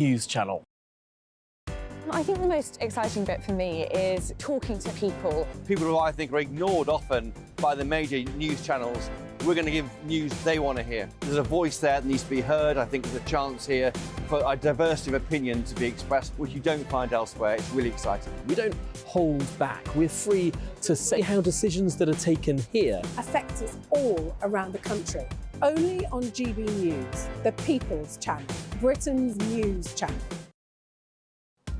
News Channel. I think the most exciting bit for me is talking to people. People who I think are ignored often by the major news channels. We're going to give news they want to hear. There's a voice there that needs to be heard. I think there's a chance here for a diversity of opinion to be expressed, which you don't find elsewhere. It's really exciting. We don't hold back. We're free to say how decisions that are taken here affect us all around the country. Only on GB News, the People's Channel, Britain's news channel.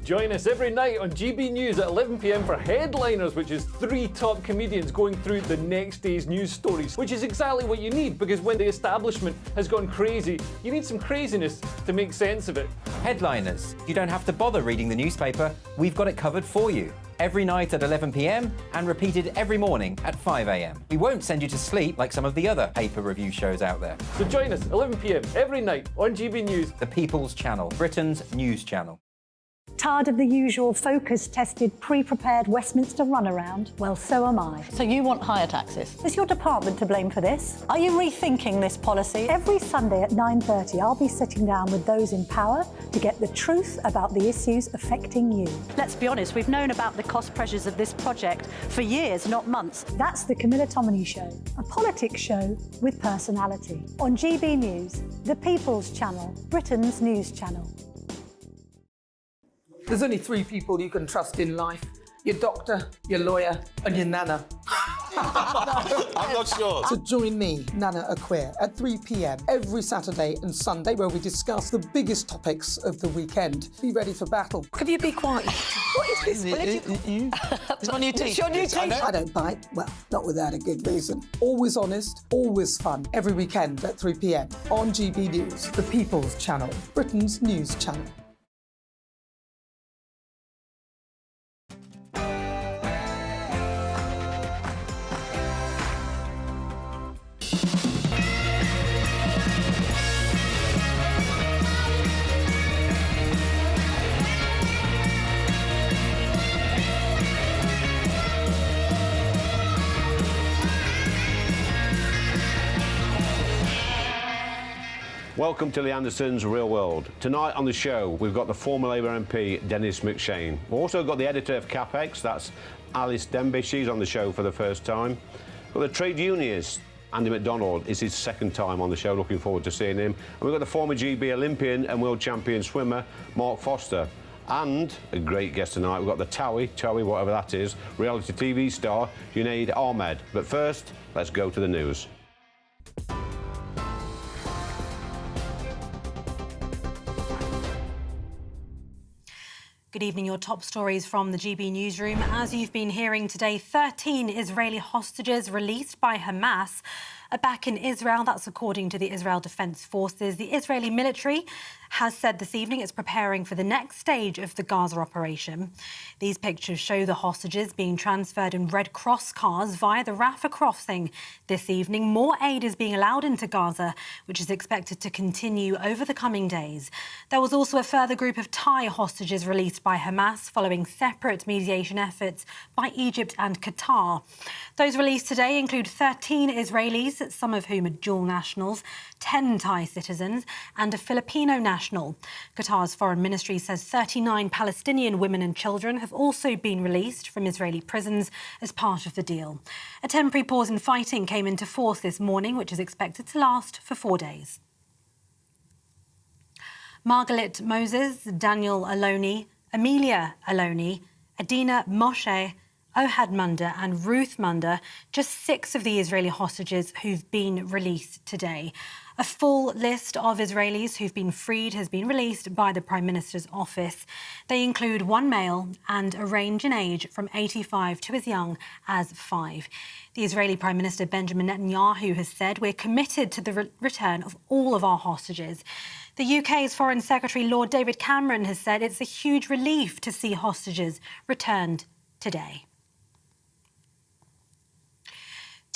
Join us every night on GB News at 11 p.m. for Headliners, which is 3 top comedians going through the next day's news stories, which is exactly what you need, because when the establishment has gone crazy, you need some craziness to make sense of it. Headliners. You don't have to bother reading the newspaper. We've got it covered for you. Every night at 11 p.m. and repeated every morning at 5 a.m. We won't send you to sleep like some of the other paper review shows out there. So join us 11 p.m. every night on GB News. The People's Channel, Britain's news channel. Tired of the usual focus-tested, pre-prepared Westminster runaround? Well, so am I. So you want higher taxes? Is your department to blame for this? Are you rethinking this policy? Every Sunday at 9:30, I'll be sitting down with those in power to get the truth about the issues affecting you. Let's be honest, we've known about the cost pressures of this project for years, not months. That's the Camilla Tominey Show, a politics show with personality. On GB News, the People's Channel, Britain's news channel. There's only 3 people you can trust in life. Your doctor, your lawyer, and your nana. I'm not sure. So join me, Nana Aquare, at 3 p.m. every Saturday and Sunday, where we discuss the biggest topics of the weekend. Be ready for battle. Could you be quiet? What is this? It's my new t-shirt. It's your new t-shirt. I don't bite. Well, not without a good reason. Always honest, always fun. Every weekend at 3 p.m. on GB News, the People's Channel, Britain's news channel. Welcome to Lee Anderson's Real World. Tonight on the show, we've got the former Labour MP, Dennis McShane. We've also got the editor of CapEx, that's Alice Denby. She's on the show for the first time. We've got the trade unionist, Andy McDonald. It's his second time on the show. Looking forward to seeing him. And we've got the former GB Olympian and world champion swimmer, Mark Foster. And a great guest tonight, we've got the Towie, whatever that is, reality TV star, Junaid Ahmed. But first, let's go to the news. Good evening. Your top stories from the GB newsroom. As you've been hearing today, 13 Israeli hostages released by Hamas are back in Israel. That's according to the Israel Defense Forces. The Israeli military has said this evening it's preparing for the next stage of the Gaza operation. These pictures show the hostages being transferred in Red Cross cars via the Rafah crossing this evening. More aid is being allowed into Gaza, which is expected to continue over the coming days. There was also a further group of Thai hostages released by Hamas following separate mediation efforts by Egypt and Qatar. Those released today include 13 Israelis, some of whom are dual nationals, 10 Thai citizens and a Filipino national. Qatar's foreign ministry says 39 Palestinian women and children have also been released from Israeli prisons as part of the deal. A temporary pause in fighting came into force this morning, which is expected to last for 4 days. Margaret Moses, Daniel Aloni, Amelia Aloni, Adina Moshe, Ohad Munda and Ruth Munda, just 6 of the Israeli hostages who've been released today. A full list of Israelis who've been freed has been released by the Prime Minister's office. They include 1 male and a range in age from 85 to as young as 5. The Israeli Prime Minister Benjamin Netanyahu has said, "We're committed to the return of all of our hostages." The UK's Foreign Secretary Lord David Cameron has said it's a huge relief to see hostages returned today.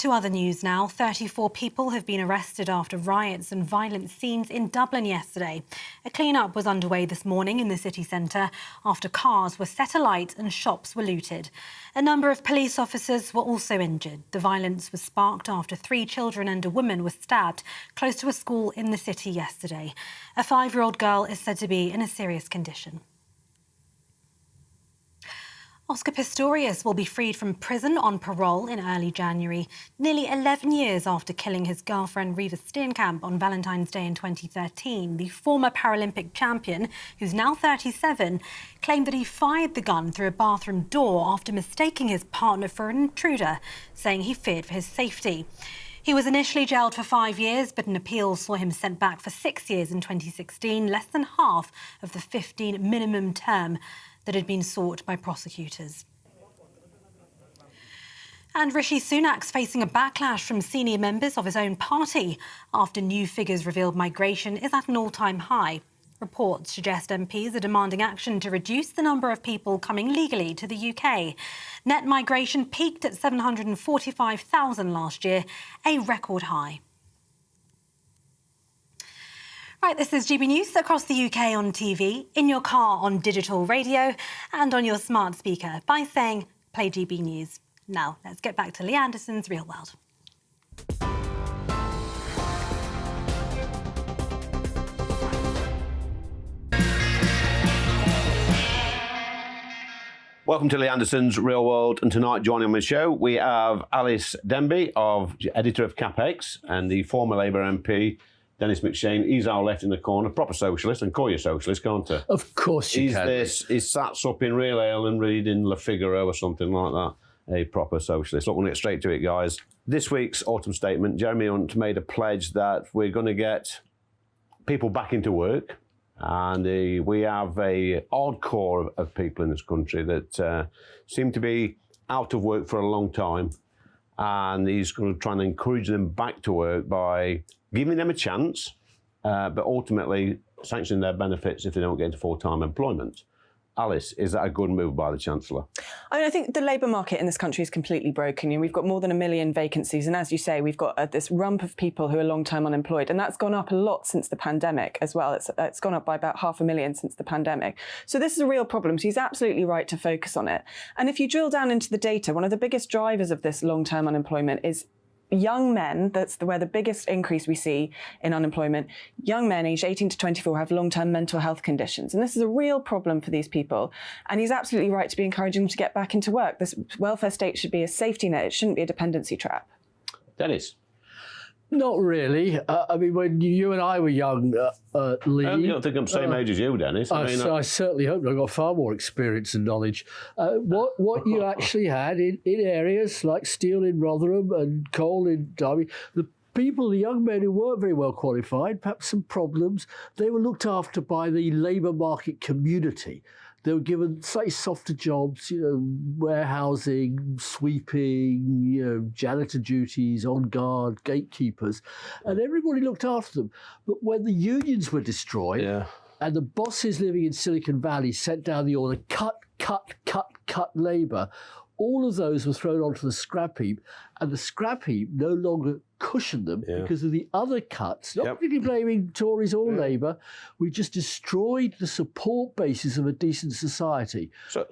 To other news now. 34 people have been arrested after riots and violent scenes in Dublin yesterday. A clean-up was underway this morning in the city centre after cars were set alight and shops were looted. A number of police officers were also injured. The violence was sparked after 3 children and a woman were stabbed close to a school in the city yesterday. A 5-year-old girl is said to be in a serious condition. Oscar Pistorius will be freed from prison on parole in early January, nearly 11 years after killing his girlfriend Riva Steenkamp on Valentine's Day in 2013. The former Paralympic champion, who's now 37, claimed that he fired the gun through a bathroom door after mistaking his partner for an intruder, saying he feared for his safety. He was initially jailed for 5 years, but an appeal saw him sent back for 6 years in 2016, less than half of the 15 minimum term that had been sought by prosecutors. And Rishi Sunak's facing a backlash from senior members of his own party after new figures revealed migration is at an all-time high. Reports suggest MPs are demanding action to reduce the number of people coming legally to the UK. Net migration peaked at 745,000 last year, a record high. Right, this is GB News across the UK on TV, in your car on digital radio and on your smart speaker by saying play GB News. Now, let's get back to Lee Anderson's Real World. Welcome to Lee Anderson's Real World, and tonight joining on the show we have Alice Denby, editor of CapX, and the former Labour MP Dennis McShane. He's our left in the corner, proper socialist, and call you socialist, can't you? Of course you can. He's sat supping real ale and reading Le Figaro or something like that. A proper socialist. Look, we'll get straight to it, guys. This week's autumn statement, Jeremy Hunt made a pledge that we're going to get people back into work, and we have a odd core of people in this country that seem to be out of work for a long time, and he's going to try and encourage them back to work by giving them a chance, but ultimately sanctioning their benefits if they don't get into full-time employment. Alice, is that a good move by the Chancellor? I mean, I think the labour market in this country is completely broken. You know, we've got more than 1 million vacancies, and as you say, we've got this rump of people who are long-term unemployed, and that's gone up a lot since the pandemic as well. It's gone up by about 500,000 since the pandemic. So this is a real problem. So he's absolutely right to focus on it. And if you drill down into the data, one of the biggest drivers of this long-term unemployment is young men. That's where the biggest increase we see in unemployment. Young men aged 18 to 24 have long-term mental health conditions. And this is a real problem for these people. And he's absolutely right to be encouraging them to get back into work. This welfare state should be a safety net. It shouldn't be a dependency trap. Dennis? Not really. I mean, when you and I were young, Lee... You don't think I'm the same age as you, Dennis. I certainly hope I've got far more experience and knowledge. What you actually had in areas like steel in Rotherham and coal in Derby, the young men who weren't very well qualified, perhaps some problems, they were looked after by the labour market community. They were given slightly softer jobs, warehousing, sweeping, janitor duties, on guard, gatekeepers, and everybody looked after them. But when the unions were destroyed, and the bosses living in Silicon Valley sent down the order, cut labour, all of those were thrown onto the scrap heap, and the scrap heap no longer cushioned them because of the other cuts, not particularly blaming Tories or Labour. We just destroyed the support basis of a decent society. So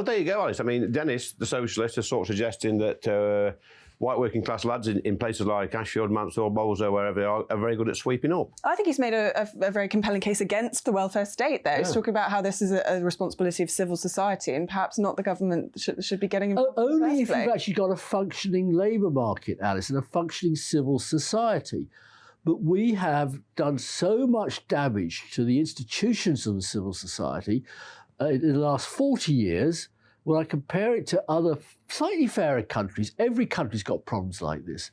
there you go, Alice. I mean, Dennis, the socialist, is sort of suggesting that white working class lads in places like Ashfield, Mansfield, Bolsover, wherever they are very good at sweeping up. I think he's made a very compelling case against the welfare state there. He's talking about how this is a responsibility of civil society and perhaps not the government should be getting involved. Only if you've actually got a functioning labour market, Alice, and a functioning civil society. But we have done so much damage to the institutions of the civil society in the last 40 years. When I compare it to other slightly fairer countries, every country's got problems like this,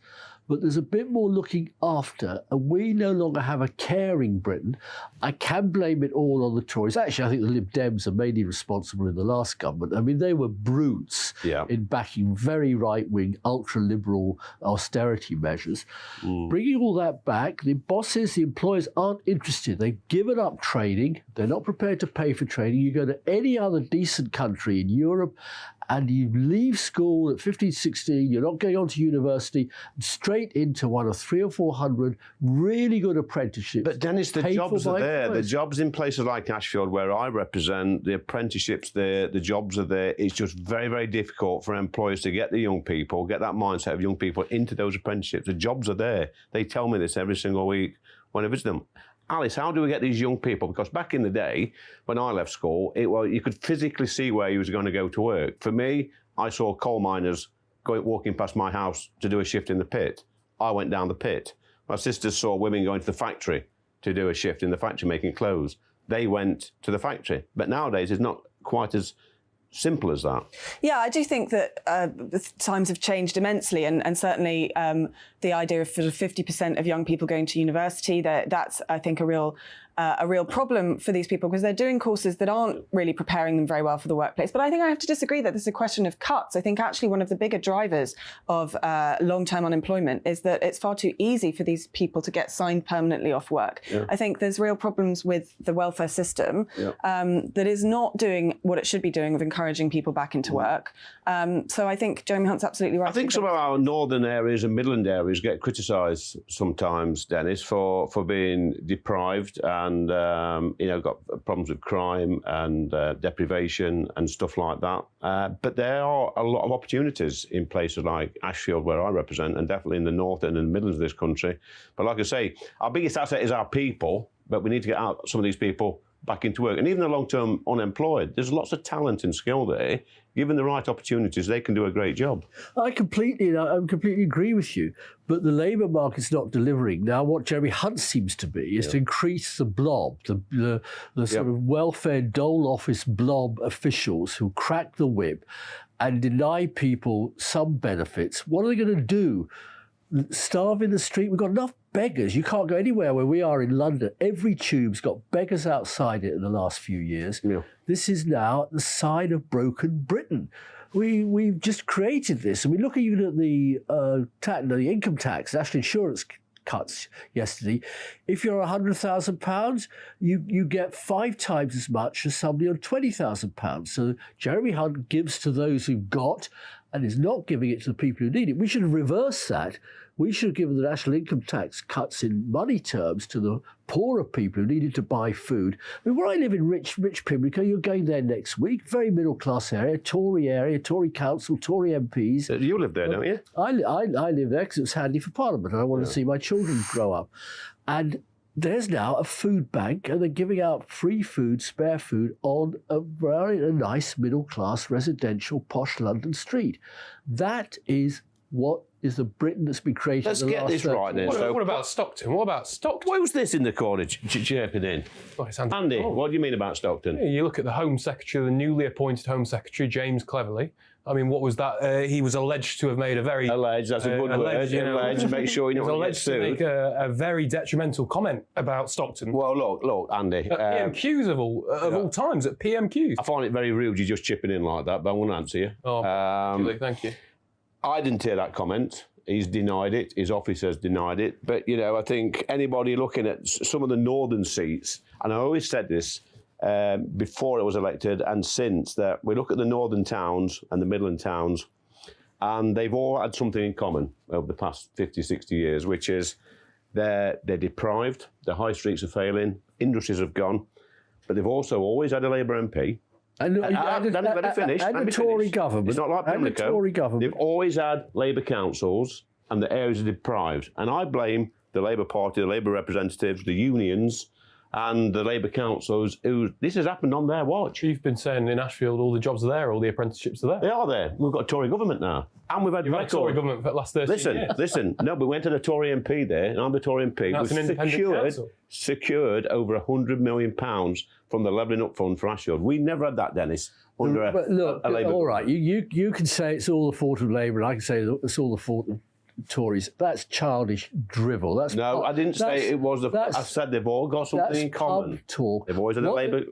but there's a bit more looking after, and we no longer have a caring Britain. I can blame it all on the Tories. Actually, I think the Lib Dems are mainly responsible in the last government. I mean, they were brutes in backing very right-wing, ultra-liberal austerity measures. Bringing all that back, the bosses, the employers aren't interested. They've given up training. They're not prepared to pay for training. You go to any other decent country in Europe, and you leave school at 15, 16, you're not going on to university, straight into one of 300 or 400 really good apprenticeships. But Dennis, the jobs are there. The jobs in places like Ashfield, where I represent, the apprenticeships there, the jobs are there. It's just very, very difficult for employers to get the young people, get that mindset of young people into those apprenticeships. The jobs are there. They tell me this every single week when I visit them. Alice, how do we get these young people? Because back in the day, when I left school, you could physically see where you was going to go to work. For me, I saw coal miners walking past my house to do a shift in the pit. I went down the pit. My sisters saw women going to the factory to do a shift in the factory making clothes. They went to the factory. But nowadays, it's not quite as simple as that. Yeah, I do think that the times have changed immensely, and certainly the idea of sort of 50% of young people going to university, that's, I think, a real problem for these people, because they're doing courses that aren't really preparing them very well for the workplace. But I think I have to disagree that this is a question of cuts. I think actually one of the bigger drivers of long-term unemployment is that it's far too easy for these people to get signed permanently off work. Yeah. I think there's real problems with the welfare system that is not doing what it should be doing of encouraging people back into work. So I think Jeremy Hunt's absolutely right. I think some of our northern areas and Midland areas get criticised sometimes, Dennis, for being deprived and got problems with crime and deprivation and stuff like that. But there are a lot of opportunities in places like Ashfield, where I represent, and definitely in the north and in the Midlands of this country. But like I say, our biggest asset is our people, but we need to get out some of these people back into work. And even the long-term unemployed, there's lots of talent and skill there. Given the right opportunities, they can do a great job. I completely agree with you, but the labour market's not delivering. Now, what Jeremy Hunt seems to be is to increase the blob, the sort of welfare dole office blob officials who crack the whip and deny people some benefits. What are they going to do? Starve in the street? We've got enough beggars. You can't go anywhere where we are in London. Every tube's got beggars outside it in the last few years. Yeah. This is now the sign of broken Britain. We've just created this. And we look even at the income tax, national insurance cuts yesterday. If you're £100,000, you get 5 times as much as somebody on £20,000. So Jeremy Hunt gives to those who've got and is not giving it to the people who need it. We should reverse that. We should have given the national income tax cuts in money terms to the poorer people who needed to buy food. I mean, where I live in rich Pimlico, you're going there next week, very middle-class area, Tory council, Tory MPs. You live there, don't you? I live there because it was handy for Parliament, and I wanted to see my children grow up. And there's now a food bank, and they're giving out free food, spare food, on a nice middle-class residential posh London street. That is what is the Britain that's been created. Let's get this right then. What about Stockton? What about Stockton? What was this in the corner chirping in? Oh, it's Andy, what do you mean about Stockton? Yeah, you look at the Home Secretary, the newly appointed Home Secretary, James Cleverly. I mean, what was that? He was alleged to have made a very... Alleged, that's a good word. Alleged, make sure you know what alleged to make a very detrimental comment about Stockton. Well, look, Andy. At PMQs of all times, at PMQs. I find it very rude you just chipping in like that, but I won't answer you. Oh, thank you. I didn't hear that comment. He's denied it. His office has denied it. But, I think anybody looking at some of the northern seats, and I always said this before I was elected and since, that we look at the northern towns and the Midland towns, and they've all had something in common over the past 50, 60 years, which is they're deprived, the high streets are failing, industries have gone, but they've also always had a Labour MP. And the Tory government. It's not like Pimlico. The Tory government. They've always had Labour councils, and the areas are deprived. And I blame the Labour Party, the Labour representatives, the unions, and the Labour councils. This has happened on their watch. You've been saying in Ashfield all the jobs are there, all the apprenticeships are there. They are there. We've got a Tory government now. And we've had a Tory government for the last 30 years. Listen. No, but we went to the Tory MP there, and I'm the Tory MP. That's an independent council. Secured over £100 million from the Levelling Up Fund for Ashfield. We never had that, Dennis, under a Labour. All right, you can say it's all the fault of Labour, and I can say it's all the fault of Tories. That's childish drivel. That's no, I didn't say it was. I said they've all got something in common. Pub talk. They've always had a Labour.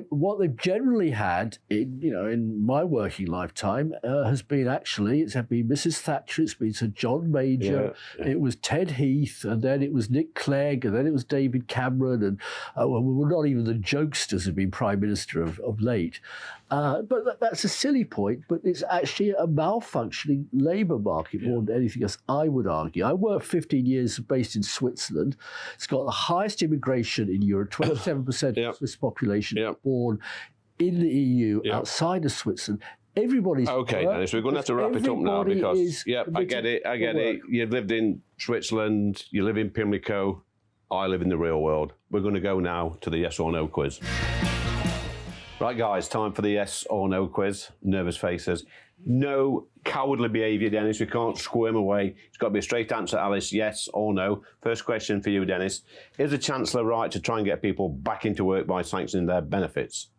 What they've generally had, in my working lifetime, has been it's been Mrs. Thatcher, it's been Sir John Major, it was Ted Heath, and then it was Nick Clegg, and then it was David Cameron, and not even the jokesters have been Prime Minister of late. But that's a silly point, but it's actually a malfunctioning labour market more than anything else, I would argue. I worked 15 years based in Switzerland. It's got the highest immigration in Europe, 27% of the Swiss population born in the EU outside of Switzerland. Everybody's okay, Dennis, we're going to have to wrap it up now because, I get it. You've lived in Switzerland, you live in Pimlico, I live in the real world. We're going to go now to the yes or no quiz. Right, guys, time for the yes or no quiz. Nervous faces. No cowardly behaviour, Dennis. We can't squirm away. It's got to be a straight answer, Alice, yes or no. First question for you, Dennis. Is the Chancellor right to try and get people back into work by sanctioning their benefits?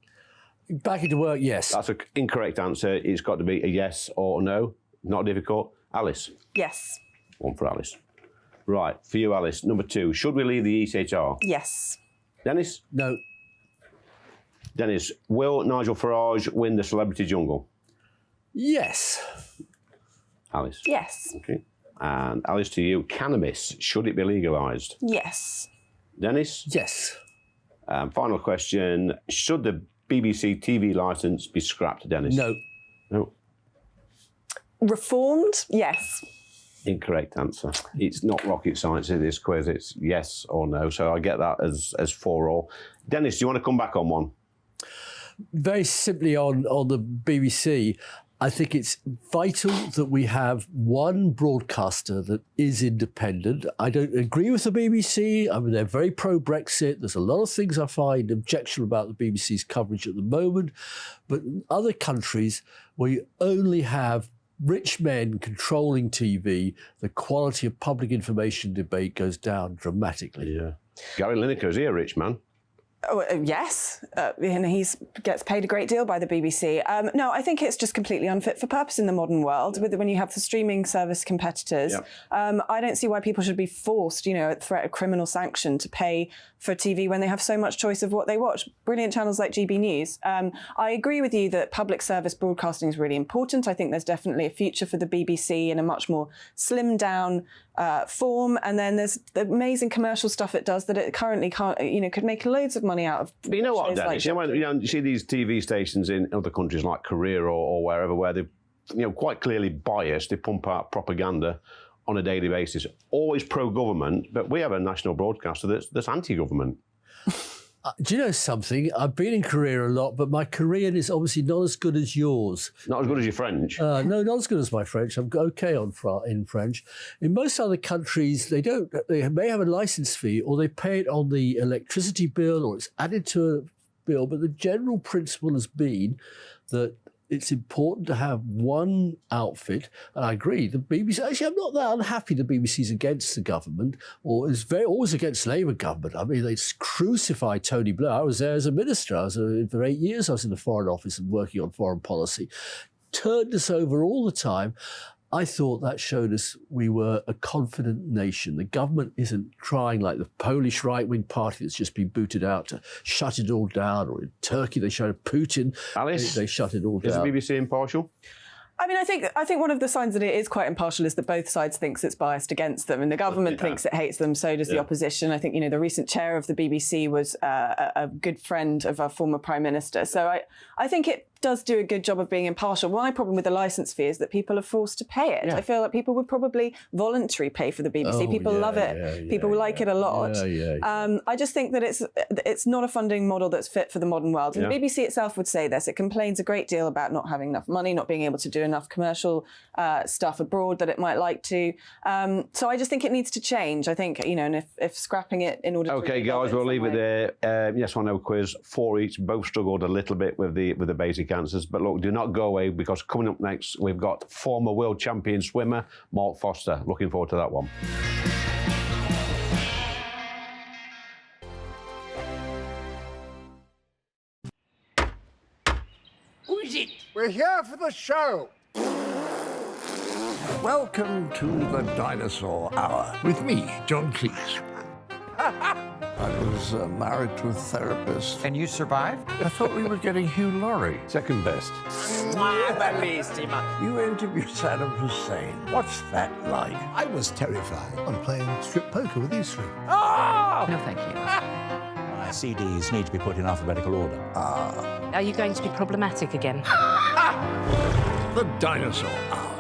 Back into work, yes. That's an incorrect answer. It's got to be a yes or no. Not difficult. Alice? Yes. One for Alice. Right, for you, Alice. Number 2, should we leave the ECHR? Yes. Dennis? No. Dennis, will Nigel Farage win the Celebrity Jungle? Yes. Alice? Yes. Okay. And Alice, to you, cannabis, should it be legalised? Yes. Dennis? Yes. Final question, should the BBC TV licence be scrapped, Dennis? No. No. Reformed? Yes. Incorrect answer. It's not rocket science in this quiz, it's yes or no, so I get that as 4-all. Dennis, do you want to come back on one? Very simply on the BBC, I think it's vital that we have one broadcaster that is independent. I don't agree with the BBC. I mean, they're very pro-Brexit. There's a lot of things I find objectionable about the BBC's coverage at the moment. But in other countries where you only have rich men controlling TV, the quality of public information debate goes down dramatically. Yeah. Gary Lineker, is he a rich man? Oh, yes, and he gets paid a great deal by the BBC. No, I think it's just completely unfit for purpose in the modern world. When you have the streaming service competitors, I don't see why people should be forced, at threat of criminal sanction, to pay for TV when they have so much choice of what they watch. Brilliant channels like GB News. I agree with you that public service broadcasting is really important. I think there's definitely a future for the BBC in a much more slimmed down form, and then there's the amazing commercial stuff it does that it currently can't, could make loads of money out of. But you know what, Dennis? You see these TV stations in other countries like Korea or wherever, where they're quite clearly biased. They pump out propaganda on a daily basis, always pro-government, but we have a national broadcaster that's anti-government. Do you know something? I've been in Korea a lot, but my Korean is obviously not as good as yours. Not as good as your French? No, not as good as my French. I'm okay in French. In most other countries, they may have a license fee or they pay it on the electricity bill or it's added to a bill, but the general principle has been that it's important to have one outfit, and I agree. The BBC, actually, I'm not that unhappy the BBC's against the government, or is always against Labour government. I mean, they crucified Tony Blair. I was there as a minister. For 8 years, I was in the Foreign Office and working on foreign policy. Turned us over all the time. I thought that showed us we were a confident nation. The government isn't trying like the Polish right-wing party that's just been booted out to shut it all down, or in Turkey they showed Putin. Alice, they shut it all down. Is the BBC impartial? I mean, I think one of the signs that it is quite impartial is that both sides thinks it's biased against them, and the government thinks it hates them. So does the opposition. I think the recent chair of the BBC was a good friend of our former Prime Minister. So I think it does do a good job of being impartial. My problem with the licence fee is that people are forced to pay it. I feel like people would probably voluntarily pay for the BBC. People love it. People like it a lot. I just think that it's not a funding model that's fit for the modern world. And the BBC itself would say this. It complains a great deal about not having enough money, not being able to do enough commercial stuff abroad that it might like to. So I just think it needs to change. I think, and if scrapping it in order to... OK, guys, we'll leave it there. Yes or no quiz, 4 each. Both struggled a little bit with the basic answers. But look, do not go away, because coming up next, we've got former world champion swimmer Mark Foster. Looking forward to that one. Who is it? We're here for the show. Welcome to the Dinosaur Hour with me, John Cleese. I was married to a therapist. And you survived? I thought we were getting Hugh Laurie. Second best. You interviewed Saddam Hussein. What's that like? I was terrified on playing strip poker with these three. No, thank you. My CDs need to be put in alphabetical order. Are you going to be problematic again? The Dinosaur Hour.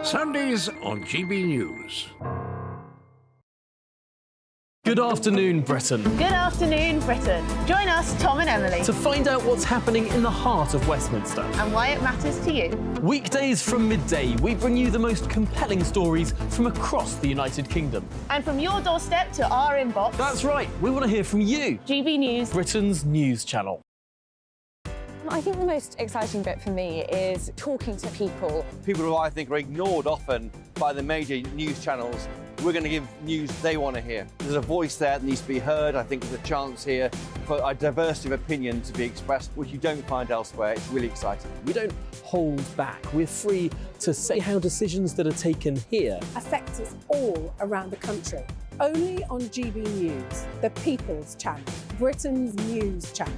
Sundays on GB News. Good afternoon, Britain. Good afternoon, Britain. Join us, Tom and Emily, To find out what's happening in the heart of Westminster. and why it matters to you. Weekdays from midday, we bring you the most compelling stories from across the United Kingdom. And from your doorstep to our inbox, That's right, we want to hear from you, GB News. Britain's news channel. I think the most exciting bit for me is talking to people. People who I think are ignored often by the major news channels. We're going to give news they want to hear. There's a voice there that needs to be heard. I think there's a chance here for a diversity of opinion to be expressed, which you don't find elsewhere. It's really exciting. We don't hold back. We're free to say how decisions that are taken here affect us all around the country. Only on GB News, the People's Channel, Britain's news channel.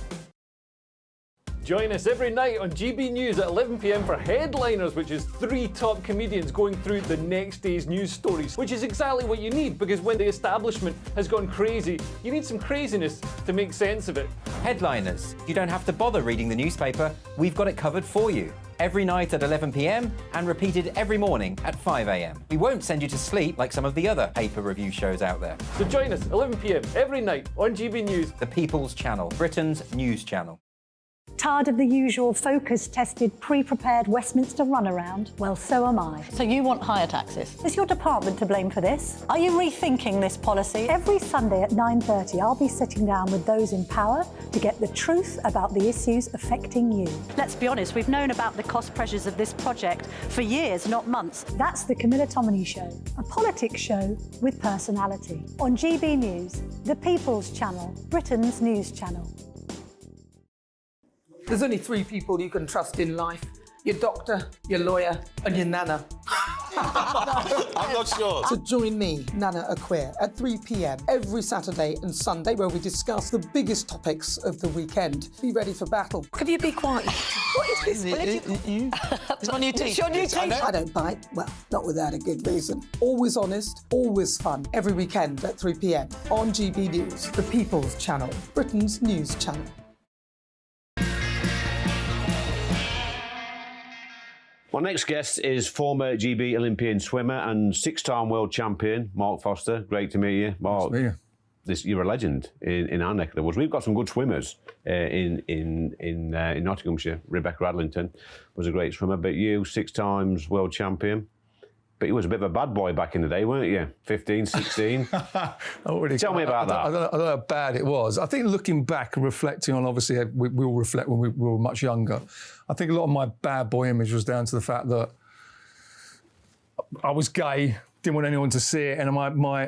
Join us every night on GB News at 11 p.m. for Headliners, which is 3 top comedians going through the next day's news stories, which is exactly what you need, because when the establishment has gone crazy, you need some craziness to make sense of it. Headliners. You don't have to bother reading the newspaper. We've got it covered for you. Every night at 11 p.m. and repeated every morning at 5 a.m. We won't send you to sleep like some of the other paper review shows out there. So join us 11 p.m. every night on GB News. The People's Channel, Britain's news channel. Tired of the usual focus-tested, pre-prepared Westminster runaround? Well, so am I. So you want higher taxes? Is your department to blame for this? Are you rethinking this policy? Every Sunday at 9:30, I'll be sitting down with those in power to get the truth about the issues affecting you. Let's be honest, we've known about the cost pressures of this project for years, not months. That's the Camilla Tominey Show, a politics show with personality. On GB News, the People's Channel, Britain's news channel. There's only 3 people you can trust in life. Your doctor, your lawyer, and your nana. I'm not sure. So join me, Nana Aquia, at 3 p.m. every Saturday and Sunday, where we discuss the biggest topics of the weekend. Be ready for battle. Could you be quiet? What is this? It's my new teeth. It's your new teeth. I don't bite. Well, not without a good reason. Always honest, always fun. Every weekend at 3 p.m. on GB News, the People's Channel, Britain's news channel. My next guest is former GB Olympian swimmer and 6-time world champion, Mark Foster. Great to meet you. Mark, you're a legend in our neck of the woods. We've got some good swimmers in Nottinghamshire. Rebecca Adlington was a great swimmer, but you, 6 times world champion. But you was a bit of a bad boy back in the day, weren't you? 15, 16. Tell me about that. I don't know how bad it was. I think looking back and reflecting on, obviously, we all reflect when we were much younger. I think a lot of my bad boy image was down to the fact that I was gay, didn't want anyone to see it, and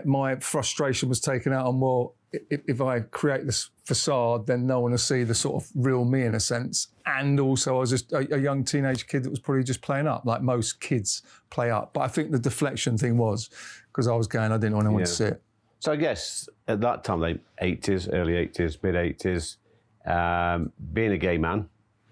my frustration was taken out on, well, if I create this facade, then no one will see the sort of real me in a sense. And also I was just a young teenage kid that was probably just playing up, like most kids play up. But I think the deflection thing was because I was gay and I didn't want anyone to see it. So I guess at that time, like 80s, early 80s, mid 80s, being a gay man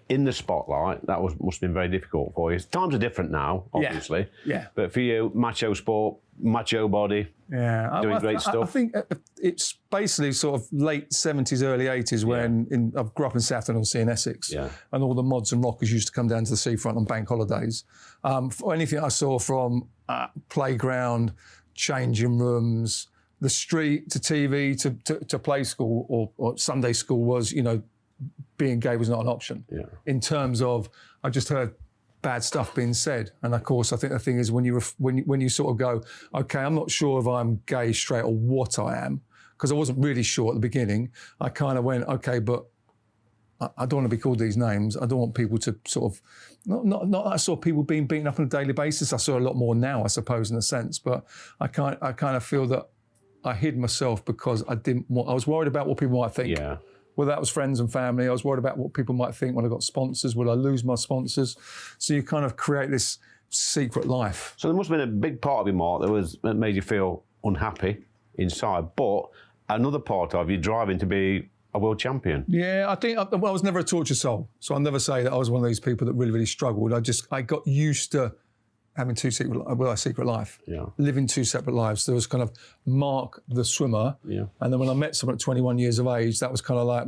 in the spotlight, that must have been very difficult for you. Times are different now, obviously. Yeah. But for you, macho sport, macho body, doing great stuff. I think it's basically sort of late 70s, early 80s when I grew up in Southampton in Essex, and all the mods and rockers used to come down to the seafront on bank holidays. For anything I saw from playground, changing rooms, the street to TV to play school or Sunday school was, being gay was not an option. In terms of, I just heard bad stuff being said, and of course, I think the thing is when you sort of go, okay, I'm not sure if I'm gay straight or what I am, because I wasn't really sure at the beginning. I kind of went, okay, but I don't want to be called these names. I don't want people to sort of not that I saw people being beaten up on a daily basis. I saw a lot more now, I suppose, in a sense, but I kind of feel that I hid myself because I was worried about what people might think. Yeah. Whether that was friends and family, I was worried about what people might think when I got sponsors. Will I lose my sponsors? So you kind of create this secret life. So there must have been a big part of you, Mark, that made you feel unhappy inside, but another part of you driving to be a world champion. Yeah, I think I was never a tortured soul, so I'll never say that I was one of these people that really, really struggled. I got used to having a secret life, living two separate lives. There was kind of Mark the swimmer, and then when I met someone at 21 years of age, that was kind of like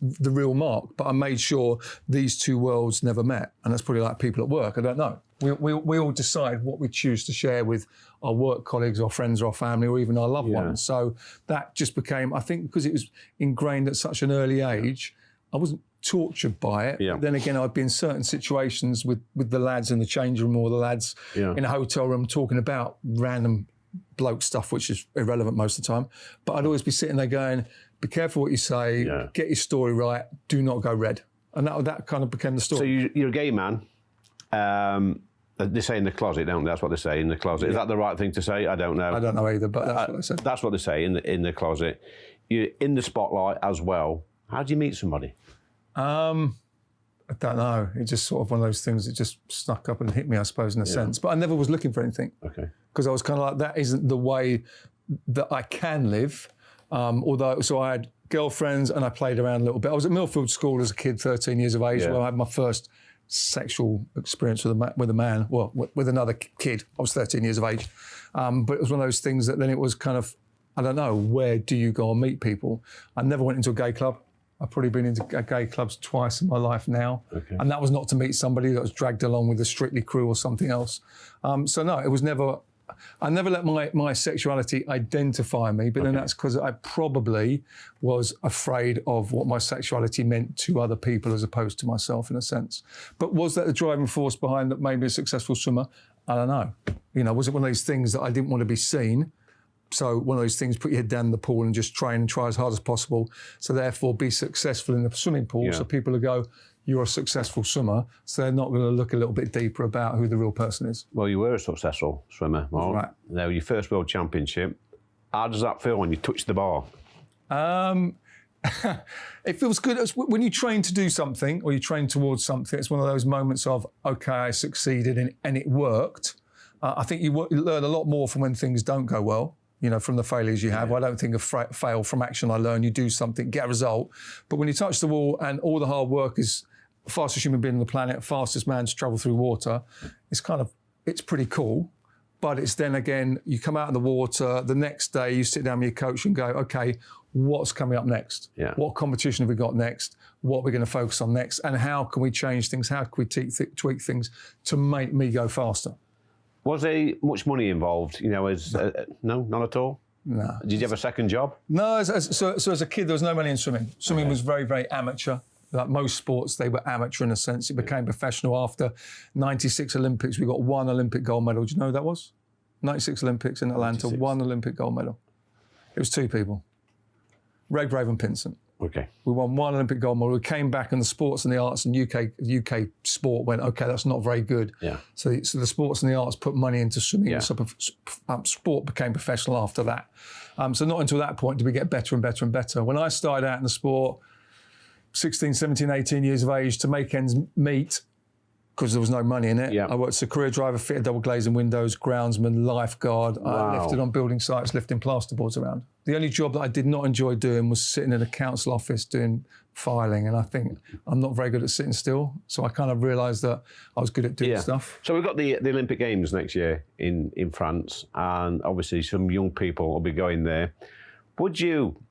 the real Mark. But I made sure these two worlds never met, and that's probably like people at work. I don't know. We all decide what we choose to share with our work colleagues, our friends, our family, or even our loved ones. So that just became, I think, because it was ingrained at such an early age, I wasn't tortured by it. But then again, I'd be in certain situations with the lads in the change room or the lads in a hotel room talking about random bloke stuff, which is irrelevant most of the time. But I'd always be sitting there going, be careful what you say, get your story right, do not go red. And that kind of became the story. So you're a gay man. They say in the closet, don't they? That's what they say, in the closet. Is that the right thing to say? I don't know. I don't know either, but that's what they say. That's what they say, in the closet. You're in the spotlight as well. How do you meet somebody? I don't know. It's just sort of one of those things that just snuck up and hit me, I suppose, in a sense. But I never was looking for anything. Okay. Because I was kind of like, that isn't the way that I can live. So I had girlfriends and I played around a little bit. I was at Millfield School as a kid, 13 years of age, where I had my first sexual experience with a man, well, with another kid. I was 13 years of age. But it was one of those things that then it was kind of, I don't know, where do you go and meet people? I never went into a gay club. I've probably been into gay clubs twice in my life now. Okay. And that was not to meet somebody that was dragged along with the Strictly crew or something else. So no, it was never, I never let my sexuality identify me, but then that's because I probably was afraid of what my sexuality meant to other people as opposed to myself in a sense. But was that the driving force behind that made me a successful swimmer? I don't know. You know, was it one of those things that I didn't want to be seen? So one of those things, put your head down in the pool and just train and try as hard as possible. So therefore be successful in the swimming pool. So people will go, you're a successful swimmer. So they're not going to look a little bit deeper about who the real person is. Well, you were a successful swimmer, Mark. Right. Now, your first World Championship. How does that feel when you touch the bar? It feels good. When you train to do something or you train towards something, it's one of those moments of, okay, I succeeded and it worked. I think you learn a lot more from when things don't go well. You know, from the failures you have. I don't think of fail from action. I learn, you do something, get a result. But when you touch the wall and all the hard work is fastest human being on the planet, fastest man to travel through water, it's pretty cool. But it's then again, you come out of the water, the next day you sit down with your coach and go, okay, what's coming up next? What competition have we got next? What are we going to focus on next? And how can we change things? How can we tweak things to make me go faster? Was there much money involved? You know, no, not at all. No. Did you have a second job? No. So as a kid, there was no money in swimming. Swimming was very, very amateur. Like most sports, they were amateur in a sense. It became professional after 96 Olympics. We got one Olympic gold medal. Do you know who that was? 96 Olympics in Atlanta, 96. One Olympic gold medal. It was two people. Reg Raven Pinsent. Okay. We won one Olympic gold medal. We came back and the sports and the arts and UK sport went, okay, that's not very good. So the sports and the arts put money into swimming. So sport became professional after that. So not until that point did we get better and better and better. When I started out in the sport, 16, 17, 18 years of age, to make ends meet, because there was no money in it. I worked as a career driver, fitted double glazing windows, groundsman, lifeguard. I lifted on building sites, lifting plasterboards around. The only job that I did not enjoy doing was sitting in a council office doing filing. And I think I'm not very good at sitting still. So I kind of realised that I was good at doing stuff. So we've got the Olympic Games next year in France. And obviously some young people will be going there. Would you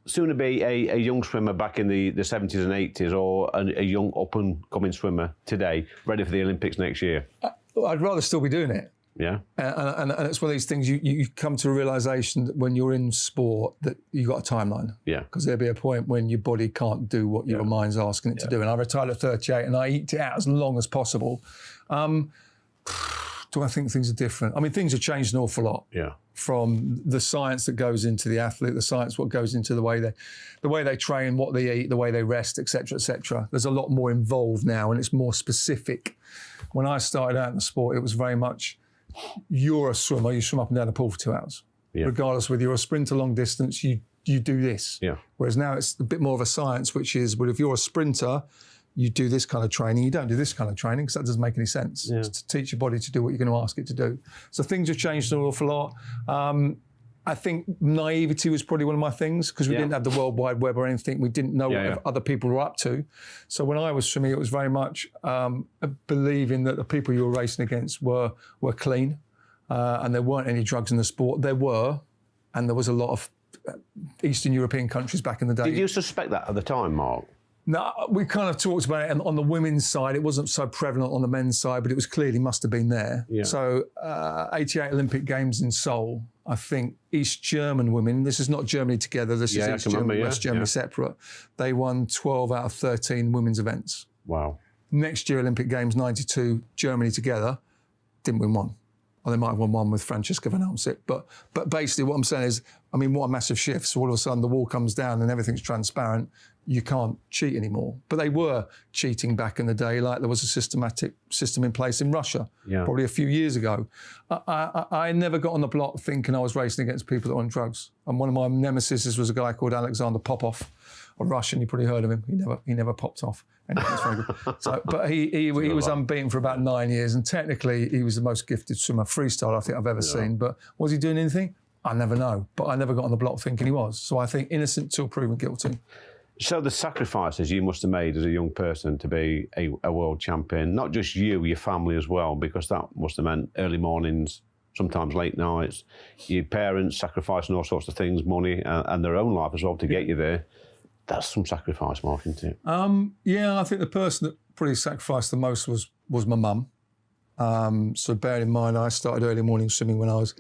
sooner be a young swimmer back in the 70s and 80s or a young up-and-coming swimmer today, ready for the Olympics next year? I'd rather still be doing it. Yeah. And it's one of these things, you come to a realisation that when you're in sport that you've got a timeline. Because there'll be a point when your body can't do what your mind's asking it to do. And I retired at 38 and I eked it out as long as possible. Do I think things are different? I mean, things have changed an awful lot. From the science that goes into the athlete, the science what goes into the way they train, what they eat, the way they rest, etc., etc. There's a lot more involved now, and it's more specific. When I started out in the sport, it was very much, you're a swimmer, you swim up and down the pool for 2 hours. Regardless whether you're a sprinter long distance, you do this. Whereas now it's a bit more of a science, which is, well, if you're a sprinter, you do this kind of training, you don't do this kind of training because that doesn't make any sense. It's to teach your body to do what you're going to ask it to do. So things have changed an awful lot. I think naivety was probably one of my things because we didn't have the World Wide Web or anything. We didn't know what other people were up to. So when I was swimming, it was very much believing that the people you were racing against were clean and there weren't any drugs in the sport. There were, and there was a lot of Eastern European countries back in the day. Did you suspect that at the time, Mark? No, we kind of talked about it, and on the women's side, it wasn't so prevalent on the men's side, but it was clearly must have been there. Yeah. So, 88 Olympic Games in Seoul, I think East German women, this is not Germany together, this is East Germany, West Germany separate, they won 12 out of 13 women's events. Wow. Next year, Olympic Games, 92, Germany together, didn't win one. Well, they might have won one with Francesca Van Almsick, but basically what I'm saying is, I mean, what a massive shift. So all of a sudden the wall comes down and everything's transparent. You can't cheat anymore. But they were cheating back in the day, like there was a systematic system in place in Russia, probably a few years ago. I never got on the block thinking I was racing against people that were on drugs. And one of my nemesis was a guy called Alexander Popov, a Russian. You probably heard of him. He never popped off. Anyway, it's very good. So, but he was unbeaten for about 9 years, and technically he was the most gifted swimmer freestyle I think I've ever seen. But was he doing anything? I never know. But I never got on the block thinking he was. So I think innocent till proven guilty. So the sacrifices you must have made as a young person to be a world champion, not just you, your family as well, because that must have meant early mornings, sometimes late nights, your parents sacrificing all sorts of things, money and their own life as well to get you there. That's some sacrifice, Mark, isn't it? Yeah, I think the person that probably sacrificed the most was my mum. So bearing in mind, I started early morning swimming when I was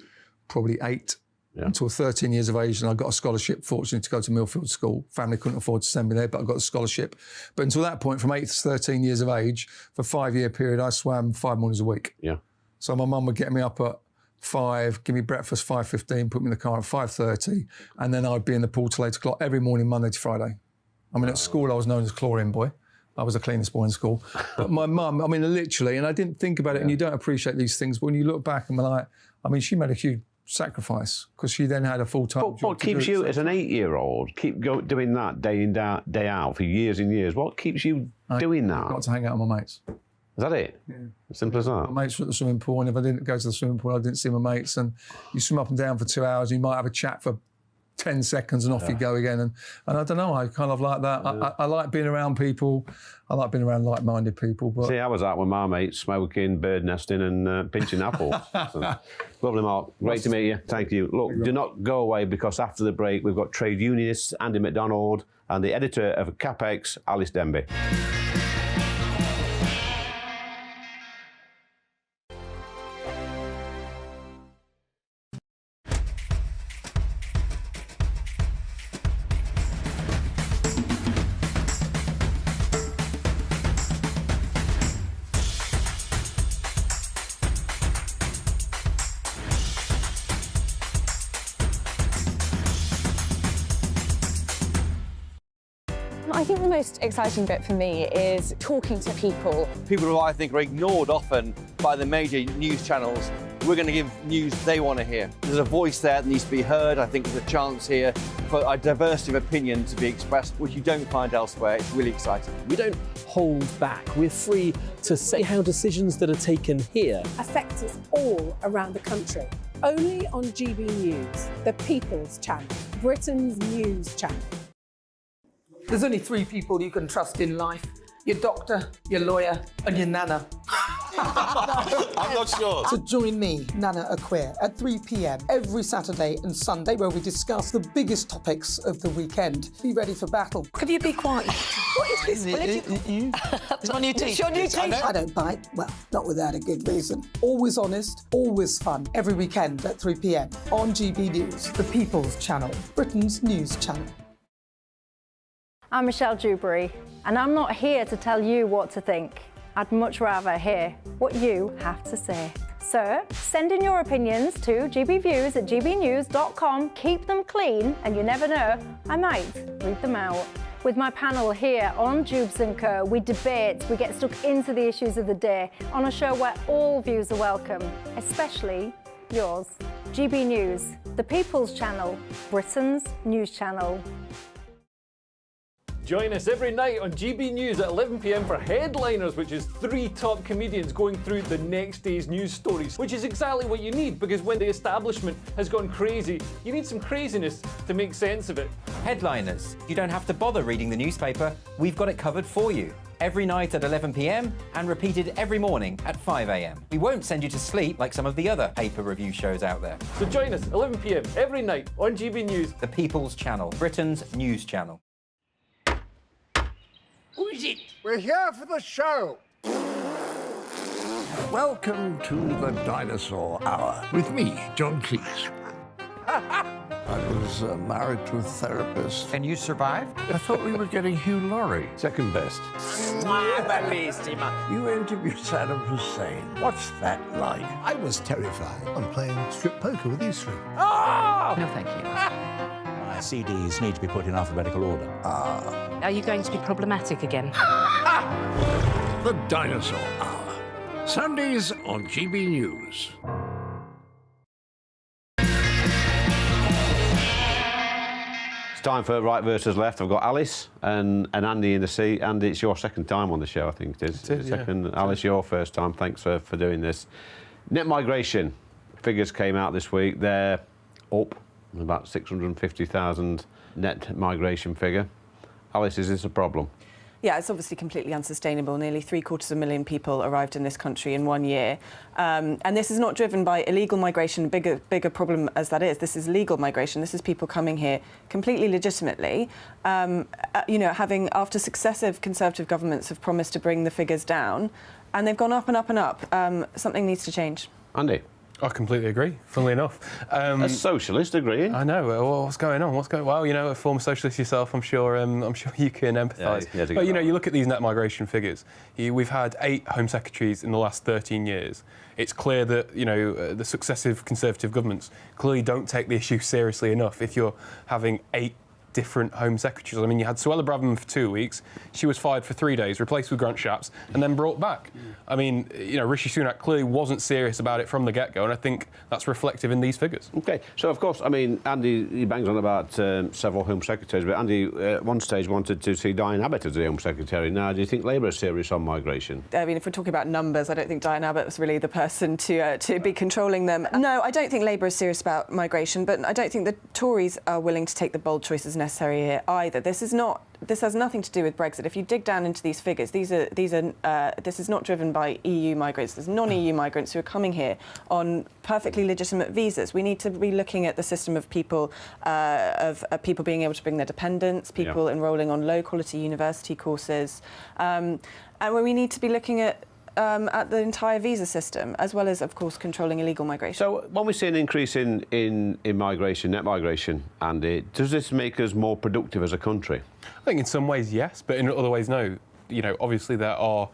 probably 8 until 13 years of age, and I got a scholarship, fortunately, to go to Millfield School. Family couldn't afford to send me there, but I got a scholarship. But until that point, from 8 to 13 years of age, for a 5-year period, I swam 5 mornings a week. Yeah. So my mum would get me up at 5, give me breakfast 5:15, put me in the car at 5:30, and then I'd be in the pool till 8 o'clock every morning, Monday to Friday. I mean, at school, I was known as chlorine boy. I was the cleanest boy in school. But my mum, I mean, literally, and I didn't think about it, and you don't appreciate these things, but when you look back and be like, I mean, she made a huge sacrifice because she then had a full-time job. What keeps you, as an 8-year-old, doing that day in, day out for years and years? What keeps you doing that? I've got to hang out with my mates. Is that it? Yeah. Simple as that? My mates were at the swimming pool, and if I didn't go to the swimming pool, I didn't see my mates. And you swim up and down for 2 hours, you might have a chat for 10 seconds and off you go again. And I don't know, I kind of like that. I like being around people. I like being around like-minded people. But see, I was out with my mates, smoking, bird nesting and pinching apples. So, lovely, Mark. Great to meet you. Thank you. Look, do not go away because after the break, we've got trade unionist Andy McDonald and the editor of CapEx, Alice Denby. I think the most exciting bit for me is talking to people. People who I think are ignored often by the major news channels. We're going to give news they want to hear. There's a voice there that needs to be heard. I think there's a chance here for a diversity of opinion to be expressed, which you don't find elsewhere. It's really exciting. We don't hold back. We're free to say how decisions that are taken here affect us all around the country. Only on GB News, the People's Channel, Britain's news channel. There's only 3 people you can trust in life. Your doctor, your lawyer, and your nana. I'm not sure. So join me, Nana Aquia, at 3 p.m. every Saturday and Sunday, where we discuss the biggest topics of the weekend. Be ready for battle. Could you be quiet? What is this? It's my new teeth. It's your new teeth. I don't bite. Well, not without a good reason. Always honest, always fun. Every weekend at 3 p.m. on GB News, the People's Channel, Britain's news channel. I'm Michelle Dewberry, and I'm not here to tell you what to think. I'd much rather hear what you have to say. So send in your opinions to gbviews@gbnews.com. Keep them clean, and you never know, I might read them out. With my panel here on Jubes & Co, we debate, we get stuck into the issues of the day on a show where all views are welcome, especially yours. GB News, the People's Channel, Britain's news channel. Join us every night on GB News at 11 p.m. for Headliners, which is 3 top comedians going through the next day's news stories, which is exactly what you need, because when the establishment has gone crazy, you need some craziness to make sense of it. Headliners. You don't have to bother reading the newspaper. We've got it covered for you. Every night at 11 p.m. and repeated every morning at 5 a.m. We won't send you to sleep like some of the other paper review shows out there. So join us 11 p.m. every night on GB News. The People's Channel, Britain's news channel. Who is it? We're here for the show. Welcome to the Dinosaur Hour with me, John Cleese. I was married to a therapist. And you survived? I thought we were getting Hugh Laurie. Second best. You interviewed Saddam Hussein. What's that like? I was terrified. I'm playing strip poker with these three. Ah! No, thank you. My CDs need to be put in alphabetical order. Are you going to be problematic again? The Dinosaur Hour. Sundays on GB News. It's time for Right versus Left. I've got Alice and Andy in the seat. Andy, it's your second time on the show, I think it is. It is, second. yeah. Alice, your first time. Thanks for doing this. Net migration figures came out this week. They're up about 650,000 net migration figure. Alice, is this a problem? Yeah, it's obviously completely unsustainable. Nearly 750,000 people arrived in this country in 1 year. And this is not driven by illegal migration, bigger problem as that is. This is legal migration. This is people coming here completely legitimately. You know, having, after successive Conservative governments have promised to bring the figures down, and they've gone up and up and up. Something needs to change. Andy? I completely agree, funnily enough. A socialist agreeing? I know. Well, what's going on? Well, you know, a former socialist yourself, I'm sure you can empathise. Yeah, but, you know, you look at these net migration figures. We've had 8 Home Secretaries in the last 13 years. It's clear that, you know, the successive Conservative governments clearly don't take the issue seriously enough if you're having 8 different Home Secretaries. I mean, you had Suella Braverman for 2 weeks. She was fired for 3 days, replaced with Grant Shapps, and then brought back. I mean, you know, Rishi Sunak clearly wasn't serious about it from the get-go, and I think that's reflective in these figures. OK, so of course, I mean, Andy, he bangs on about several Home Secretaries, but Andy, at one stage, wanted to see Diane Abbott as the Home Secretary. Now, do you think Labour is serious on migration? I mean, if we're talking about numbers, I don't think Diane Abbott was really the person to be controlling them. No, I don't think Labour is serious about migration, but I don't think the Tories are willing to take the bold choices necessary here either. This has nothing to do with Brexit. If you dig down into these figures, this is not driven by EU migrants. There's non-EU migrants who are coming here on perfectly legitimate visas. We need to be looking at the system of people people being able to bring their dependents, people enrolling on low-quality university courses, and where we need to be looking at the entire visa system, as well as, of course, controlling illegal migration. So when we see an increase in migration, net migration, Andy, does this make us more productive as a country? I think in some ways, yes, but in other ways, no. You know, obviously there are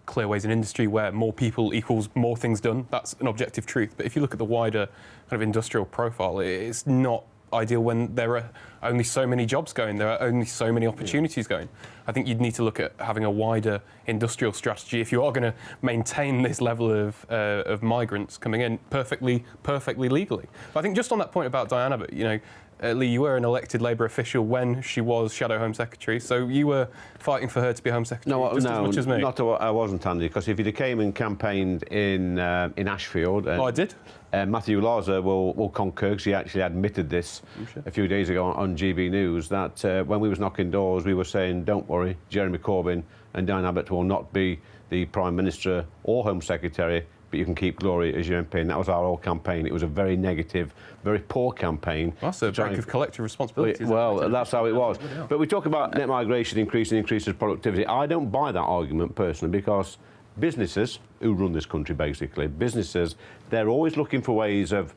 clear ways in industry where more people equals more things done. That's an objective truth. But if you look at the wider kind of industrial profile, it's not ideal when there are only so many jobs going, there are only so many opportunities going. I think you'd need to look at having a wider industrial strategy if you are going to maintain this level of migrants coming in perfectly legally. But I think just on that point about Diane Abbott, you know, Lee, you were an elected Labour official when she was Shadow Home Secretary, so you were fighting for her to be Home Secretary as much as me. I wasn't, Andy, because if you came and campaigned in Ashfield... I did. Matthew Larzer will concur, because he actually admitted this a few days ago on GB News, that when we was knocking doors, we were saying, don't worry, Jeremy Corbyn and Diane Abbott will not be the Prime Minister or Home Secretary, but you can keep Glory as your MP. And that was our whole campaign. It was a very negative, very poor campaign. That's a break of collective responsibility. Well, that's how it was. But we talk about net migration increases productivity. I don't buy that argument personally, because businesses who run this country, basically, businesses, they're always looking for ways of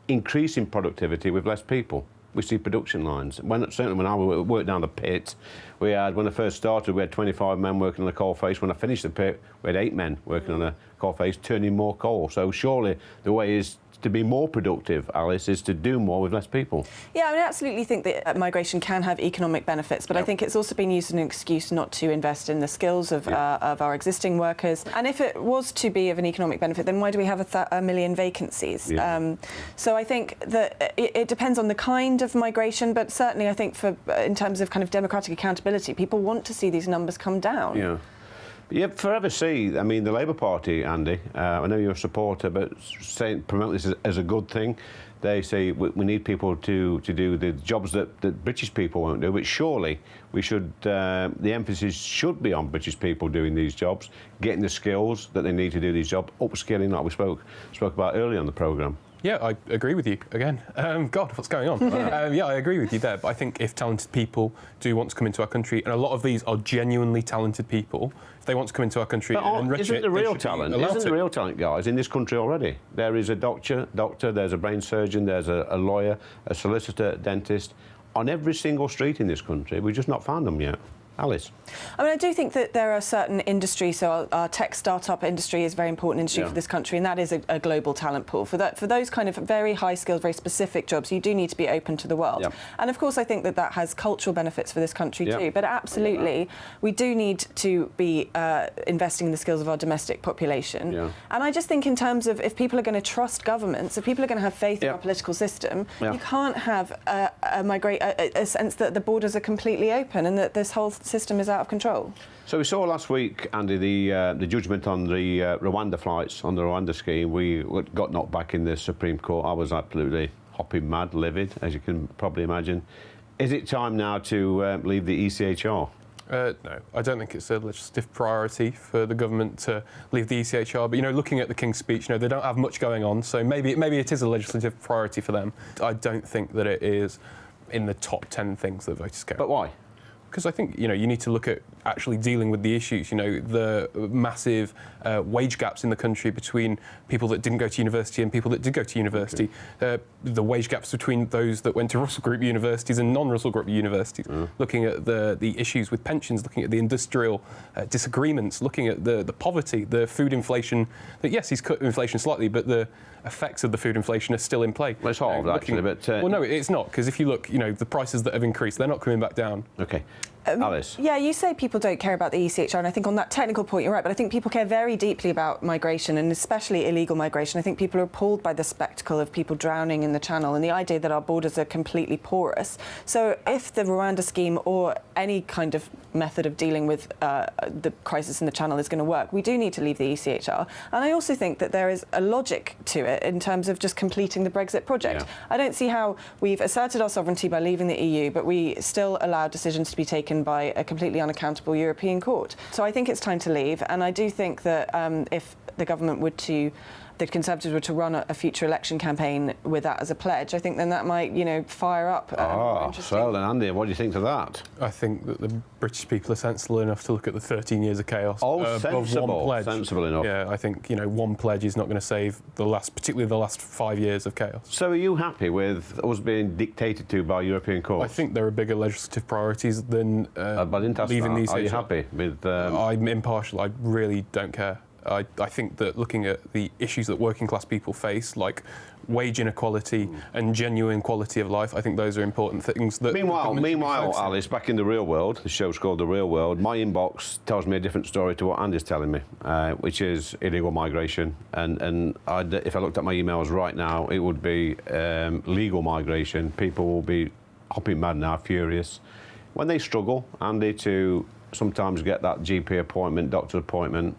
increasing productivity with less people. We see production lines. Certainly when I worked down the pit, when I first started, we had 25 men working on a coal face. When I finished the pit, we had 8 men working on a coal coal face, turning more coal. So surely the way is to be more productive, Alice, is to do more with less people. Yeah, I mean, I absolutely think that migration can have economic benefits, but I think it's also been used as an excuse not to invest in the skills of our existing workers. And if it was to be of an economic benefit, then why do we have a million vacancies? So I think that it depends on the kind of migration, but certainly I think in terms of kind of democratic accountability, people want to see these numbers come down. Yeah. You forever see, I mean, the Labour Party, Andy, I know you're a supporter, but promote this as a good thing. They say we need people to do the jobs that British people won't do, but surely we should, the emphasis should be on British people doing these jobs, getting the skills that they need to do these jobs, upskilling like we spoke about earlier on the programme. Yeah, I agree with you again. God, what's going on? Yeah, I agree with you there. But I think if talented people do want to come into our country, and a lot of these are genuinely talented people, if they want to come into our country and enrich isn't it, the real they should talent? be allowed Isn't to. the real talent, guys, in this country already? There is a doctor, there's a brain surgeon, there's a lawyer, a solicitor, a dentist, on every single street in this country. We've just not found them yet. Alice? I mean, I do think that there are certain industries, so our tech startup industry is a very important industry for this country, and that is a global talent pool. For those kind of very high-skilled, very specific jobs, you do need to be open to the world. And of course, I think that has cultural benefits for this country too. But absolutely, we do need to be investing in the skills of our domestic population. And I just think in terms of if people are going to trust governments, if people are going to have faith in our political system, you can't have a sense that the borders are completely open and that this whole system is out of control. So we saw last week, Andy, the judgment on the Rwanda flights, on the Rwanda scheme. We got knocked back in the Supreme Court. I was absolutely hopping mad, livid, as you can probably imagine. Is it time now to leave the ECHR? No, I don't think it's a legislative priority for the government to leave the ECHR. But, looking at the King's speech, they don't have much going on, so maybe it is a legislative priority for them. I don't think that it is in the top 10 things that voters care. But why? Because I think, you need to look at actually dealing with the issues, the massive wage gaps in the country between people that didn't go to university and people that did go to university, the wage gaps between those that went to Russell Group universities and non-Russell Group universities, looking at the issues with pensions, looking at the industrial disagreements, looking at the poverty, the food inflation, that yes, he's cut inflation slightly, but the effects of the food inflation are still in play. Well, it's hard, actually, but... well, no, it's not, because if you look, the prices that have increased, they're not coming back down. OK. Alice? Yeah, you say people don't care about the ECHR, and I think on that technical point you're right, but I think people care very deeply about migration, and especially illegal migration. I think people are appalled by the spectacle of people drowning in the Channel and the idea that our borders are completely porous. So if the Rwanda scheme or any kind of method of dealing with the crisis in the Channel is going to work, we do need to leave the ECHR. And I also think that there is a logic to it in terms of just completing the Brexit project. I don't see how we've asserted our sovereignty by leaving the EU, but we still allow decisions to be taken by a completely unaccountable European court. So I think it's time to leave, and I do think that if the government the Conservatives were to run a future election campaign with that as a pledge, I think then that might, fire up. So then, Andy, what do you think to that? I think that the British people are sensible enough to look at the 13 years of chaos. Sensible. One pledge. Sensible enough. Yeah, I think, one pledge is not going to save particularly the last 5 years of chaos. So are you happy with us being dictated to by European courts? I think there are bigger legislative priorities than leaving these. Are you happy with... I'm impartial. I really don't care. I think that looking at the issues that working class people face, like wage inequality and genuine quality of life, I think those are important things. That Meanwhile, Alice, back in the real world, the show's called The Real World, my inbox tells me a different story to what Andy's telling me, which is illegal migration. And if I looked at my emails right now, it would be legal migration. People will be hopping mad now, furious. When they struggle, Andy, to sometimes get that GP appointment, doctor appointment,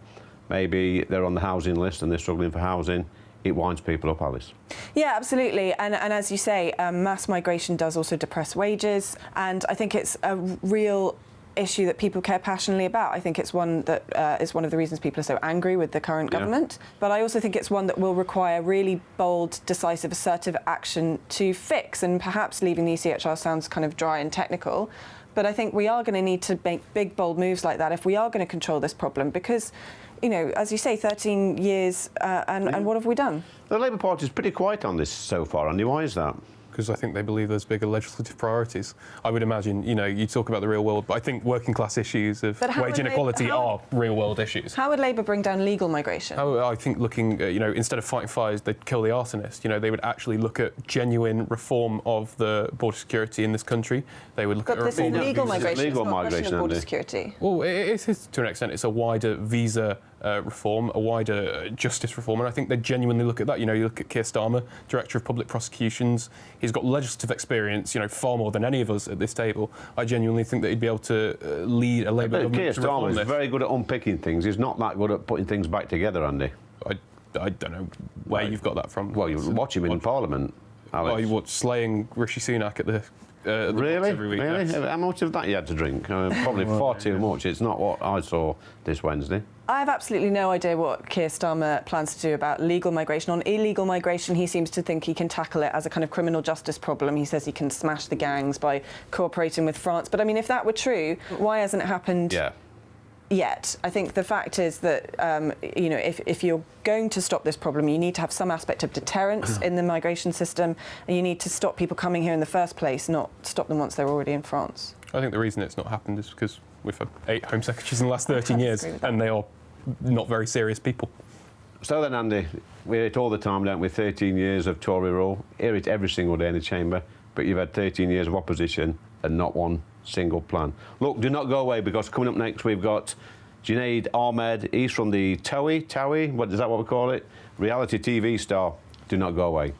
maybe they're on the housing list and they're struggling for housing, it winds people up, Alice. Yeah, absolutely. And as you say, mass migration does also depress wages. And I think it's a real issue that people care passionately about. I think it's one that is one of the reasons people are so angry with the current government. But I also think it's one that will require really bold, decisive, assertive action to fix. And perhaps leaving the ECHR sounds kind of dry and technical. But I think we are going to need to make big, bold moves like that if we are going to control this problem, because, as you say, 13 years, and what have we done? The Labour Party is pretty quiet on this so far, Andy. Why is that? because I think they believe there's bigger legislative priorities. I would imagine, you talk about the real world, but I think working class issues of wage inequality are real world issues. How would Labour bring down legal migration? I think looking, instead of fighting fires, they'd kill the arsonist. They would actually look at genuine reform of the border security in this country. They would look at this is legal migration. Legal it's not migration, of border security. Well, it is to an extent. It's a wider visa reform, a wider justice reform, and I think they genuinely look at that. You look at Keir Starmer, Director of Public Prosecutions. He's got legislative experience, far more than any of us at this table. I genuinely think that he'd be able to lead a Labour government. Keir Starmer is very good at unpicking things. He's not that good at putting things back together, Andy. I don't know where you've got that from. Well, you watch him in Parliament, Alex. Oh, you watch slaying Rishi Sunak at the really? every week. Really? Yes. How much of that you had to drink? Probably far too much. It's not what I saw this Wednesday. I have absolutely no idea what Keir Starmer plans to do about legal migration. On illegal migration, he seems to think he can tackle it as a kind of criminal justice problem. He says he can smash the gangs by cooperating with France. But, I mean, if that were true, why hasn't it happened yet? I think the fact is that, if you're going to stop this problem, you need to have some aspect of deterrence in the migration system, and you need to stop people coming here in the first place, not stop them once they're already in France. I think the reason it's not happened is because we've had 8 Home Secretaries in the last 13 years, and they are not very serious people. So then, Andy, we hear it all the time, don't we? 13 years of Tory rule. Hear it every single day in the chamber, but you've had 13 years of opposition and not one single plan. Look, do not go away, because coming up next we've got Junaid Ahmed. He's from the TOWIE, what is that what we call it? Reality TV star. Do not go away.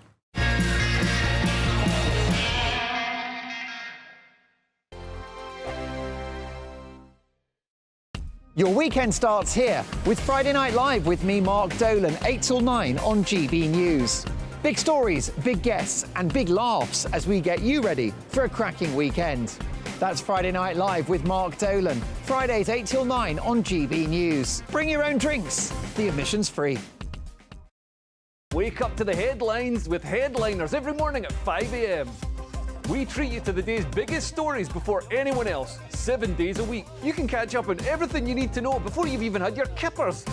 Your weekend starts here with Friday Night Live with me, Mark Dolan, 8 till 9 on GB News. Big stories, big guests and big laughs as we get you ready for a cracking weekend. That's Friday Night Live with Mark Dolan. Fridays 8 till 9 on GB News. Bring your own drinks. The admission's free. Wake up to the headlines with Headliners every morning at 5 a.m. We treat you to the day's biggest stories before anyone else, 7 days a week. You can catch up on everything you need to know before you've even had your kippers.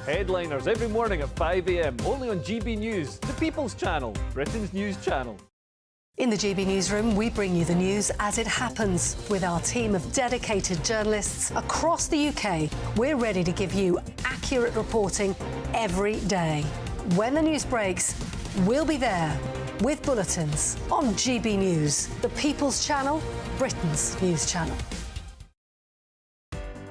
Headliners every morning at 5 a.m, only on GB News, the People's Channel, Britain's news channel. In the GB Newsroom, we bring you the news as it happens. With our team of dedicated journalists across the UK, we're ready to give you accurate reporting every day. When the news breaks, we'll be there with bulletins on GB News, the People's Channel, Britain's news channel.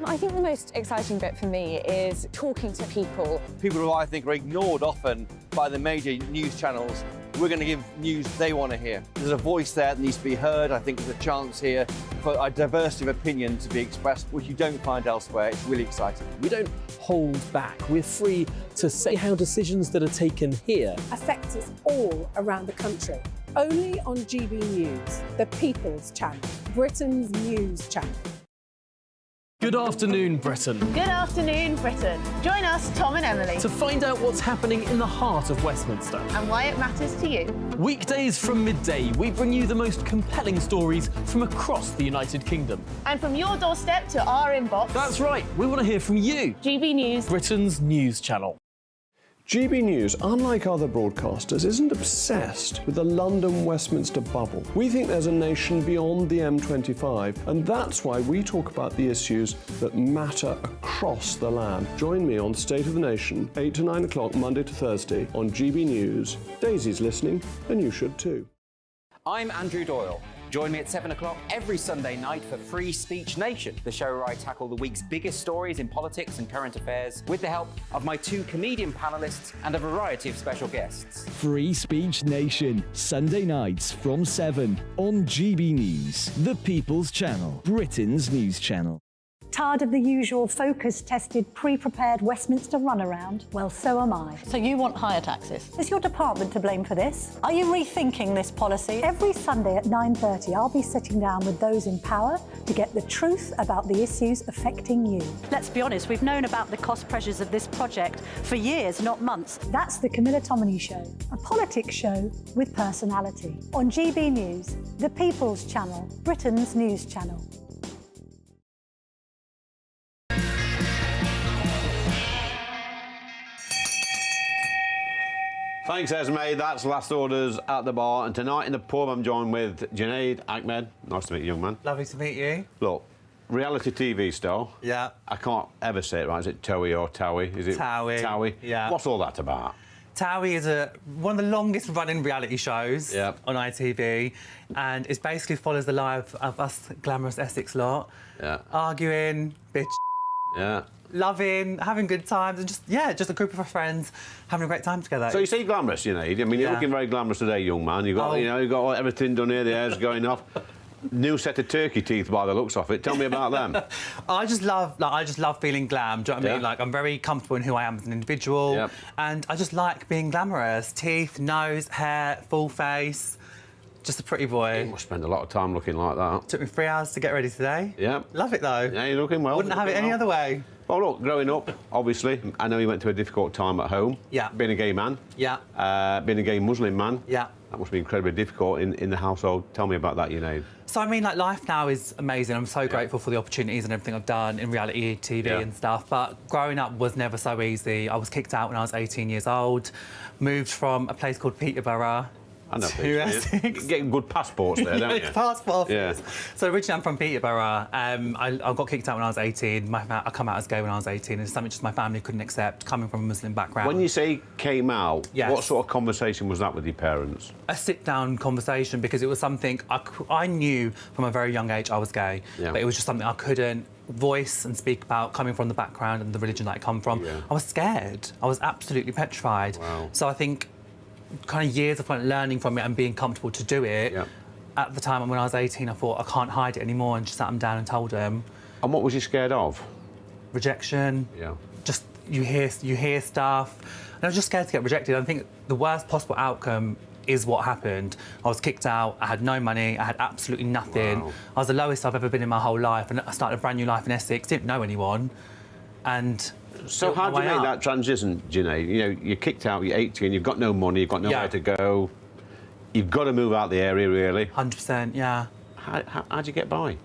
I think the most exciting bit for me is talking to people. People who I think are ignored often by the major news channels. We're going to give news they want to hear. There's a voice there that needs to be heard. I think there's a chance here for a diversity of opinion to be expressed, which you don't find elsewhere. It's really exciting. We don't hold back. We're free to say how decisions that are taken here affect us all around the country. Only on GB News, the People's Channel, Britain's news channel. Good afternoon, Britain. Good afternoon, Britain. Join us, Tom and Emily, To find out what's happening in the heart of Westminster. and why it matters to you. Weekdays from midday, we bring you the most compelling stories from across the United Kingdom. And from your doorstep to our inbox. That's right, we want to hear from you. GB News, Britain's news channel. GB News, unlike other broadcasters, isn't obsessed with the London-Westminster bubble. We think there's a nation beyond the M25, and that's why we talk about the issues that matter across the land. Join me on State of the Nation, 8 to 9 o'clock, Monday to Thursday, on GB News. Daisy's listening, and you should too. I'm Andrew Doyle. Join me at 7 o'clock every Sunday night for Free Speech Nation, the show where I tackle the week's biggest stories in politics and current affairs with the help of my 2 comedian panellists and a variety of special guests. Free Speech Nation, Sunday nights from 7 on GB News, the People's Channel, Britain's news channel. Tired of the usual focus-tested, pre-prepared Westminster runaround? Well, so am I. So you want higher taxes? Is your department to blame for this? Are you rethinking this policy? Every Sunday at 9:30, I'll be sitting down with those in power to get the truth about the issues affecting you. Let's be honest, we've known about the cost pressures of this project for years, not months. That's the Camilla Tominey Show, a politics show with personality. On GB News, the People's Channel, Britain's news channel. Thanks, Esme. That's Last Orders at the Bar. And tonight in the pub, I'm joined with Junaid Ahmed. Nice to meet you, young man. Lovely to meet you. Look, reality TV star. Yeah. I can't ever say it right. Is it Towie or Towie? Is it Towie. Towie. Yeah. What's all that about? Towie is one of the longest running reality shows on ITV, and it basically follows the life of us glamorous Essex lot. Yeah. Arguing, bitch. Yeah. Loving, having good times, and just a group of our friends having a great time together. So you say glamorous, you know. I mean, you're looking very glamorous today, young man. You've got, you've got everything done here. The hair's going off. New set of turkey teeth by the looks of it. Tell me about them. I just love feeling glam. Do you know what I mean? Like, I'm very comfortable in who I am as an individual, and I just like being glamorous. Teeth, nose, hair, full face. Just a pretty boy. You must spend a lot of time looking like that. Took me 3 hours to get ready today. Yeah. Love it though. Yeah, you're looking well. Wouldn't have it any other way. Well, look, growing up, obviously, I know you went through a difficult time at home. Yeah. Being a gay man. Yeah. Being a gay Muslim man. Yeah. That must be incredibly difficult in the household. Tell me about that, Junaid. So, I mean, like, life now is amazing. I'm so grateful for the opportunities and everything I've done in reality TV and stuff. But growing up was never so easy. I was kicked out when I was 18 years old, moved from a place called Peterborough. I know to Essex. Getting good passports there, don't you? Passport. Yeah. So originally I'm from Peterborough. I got kicked out when I was 18. I come out as gay when I was 18. It's something just my family couldn't accept, coming from a Muslim background. When you say came out, what sort of conversation was that with your parents? A sit-down conversation, because it was something I knew from a very young age I was gay, but it was just something I couldn't voice and speak about, coming from the background and the religion that I come from. I was scared. I was absolutely petrified. Wow. So I think kind of years of learning from it and being comfortable to do it. At the time when I was 18, I thought, I can't hide it anymore, and just sat them down and told them. And what was you scared of? Rejection. Yeah. Just you hear stuff, and I was just scared to get rejected. I think the worst possible outcome is what happened. I was kicked out. I had no money. I had absolutely nothing. Wow. I was the lowest I've ever been in my whole life, and I started a brand new life in Essex. Didn't know anyone, and. So how do you make that transition, Junaid? You know, you're kicked out, you're 18, you've got no money, you've got nowhere to go. You've got to move out the area, really. 100%, yeah. How'd you get by?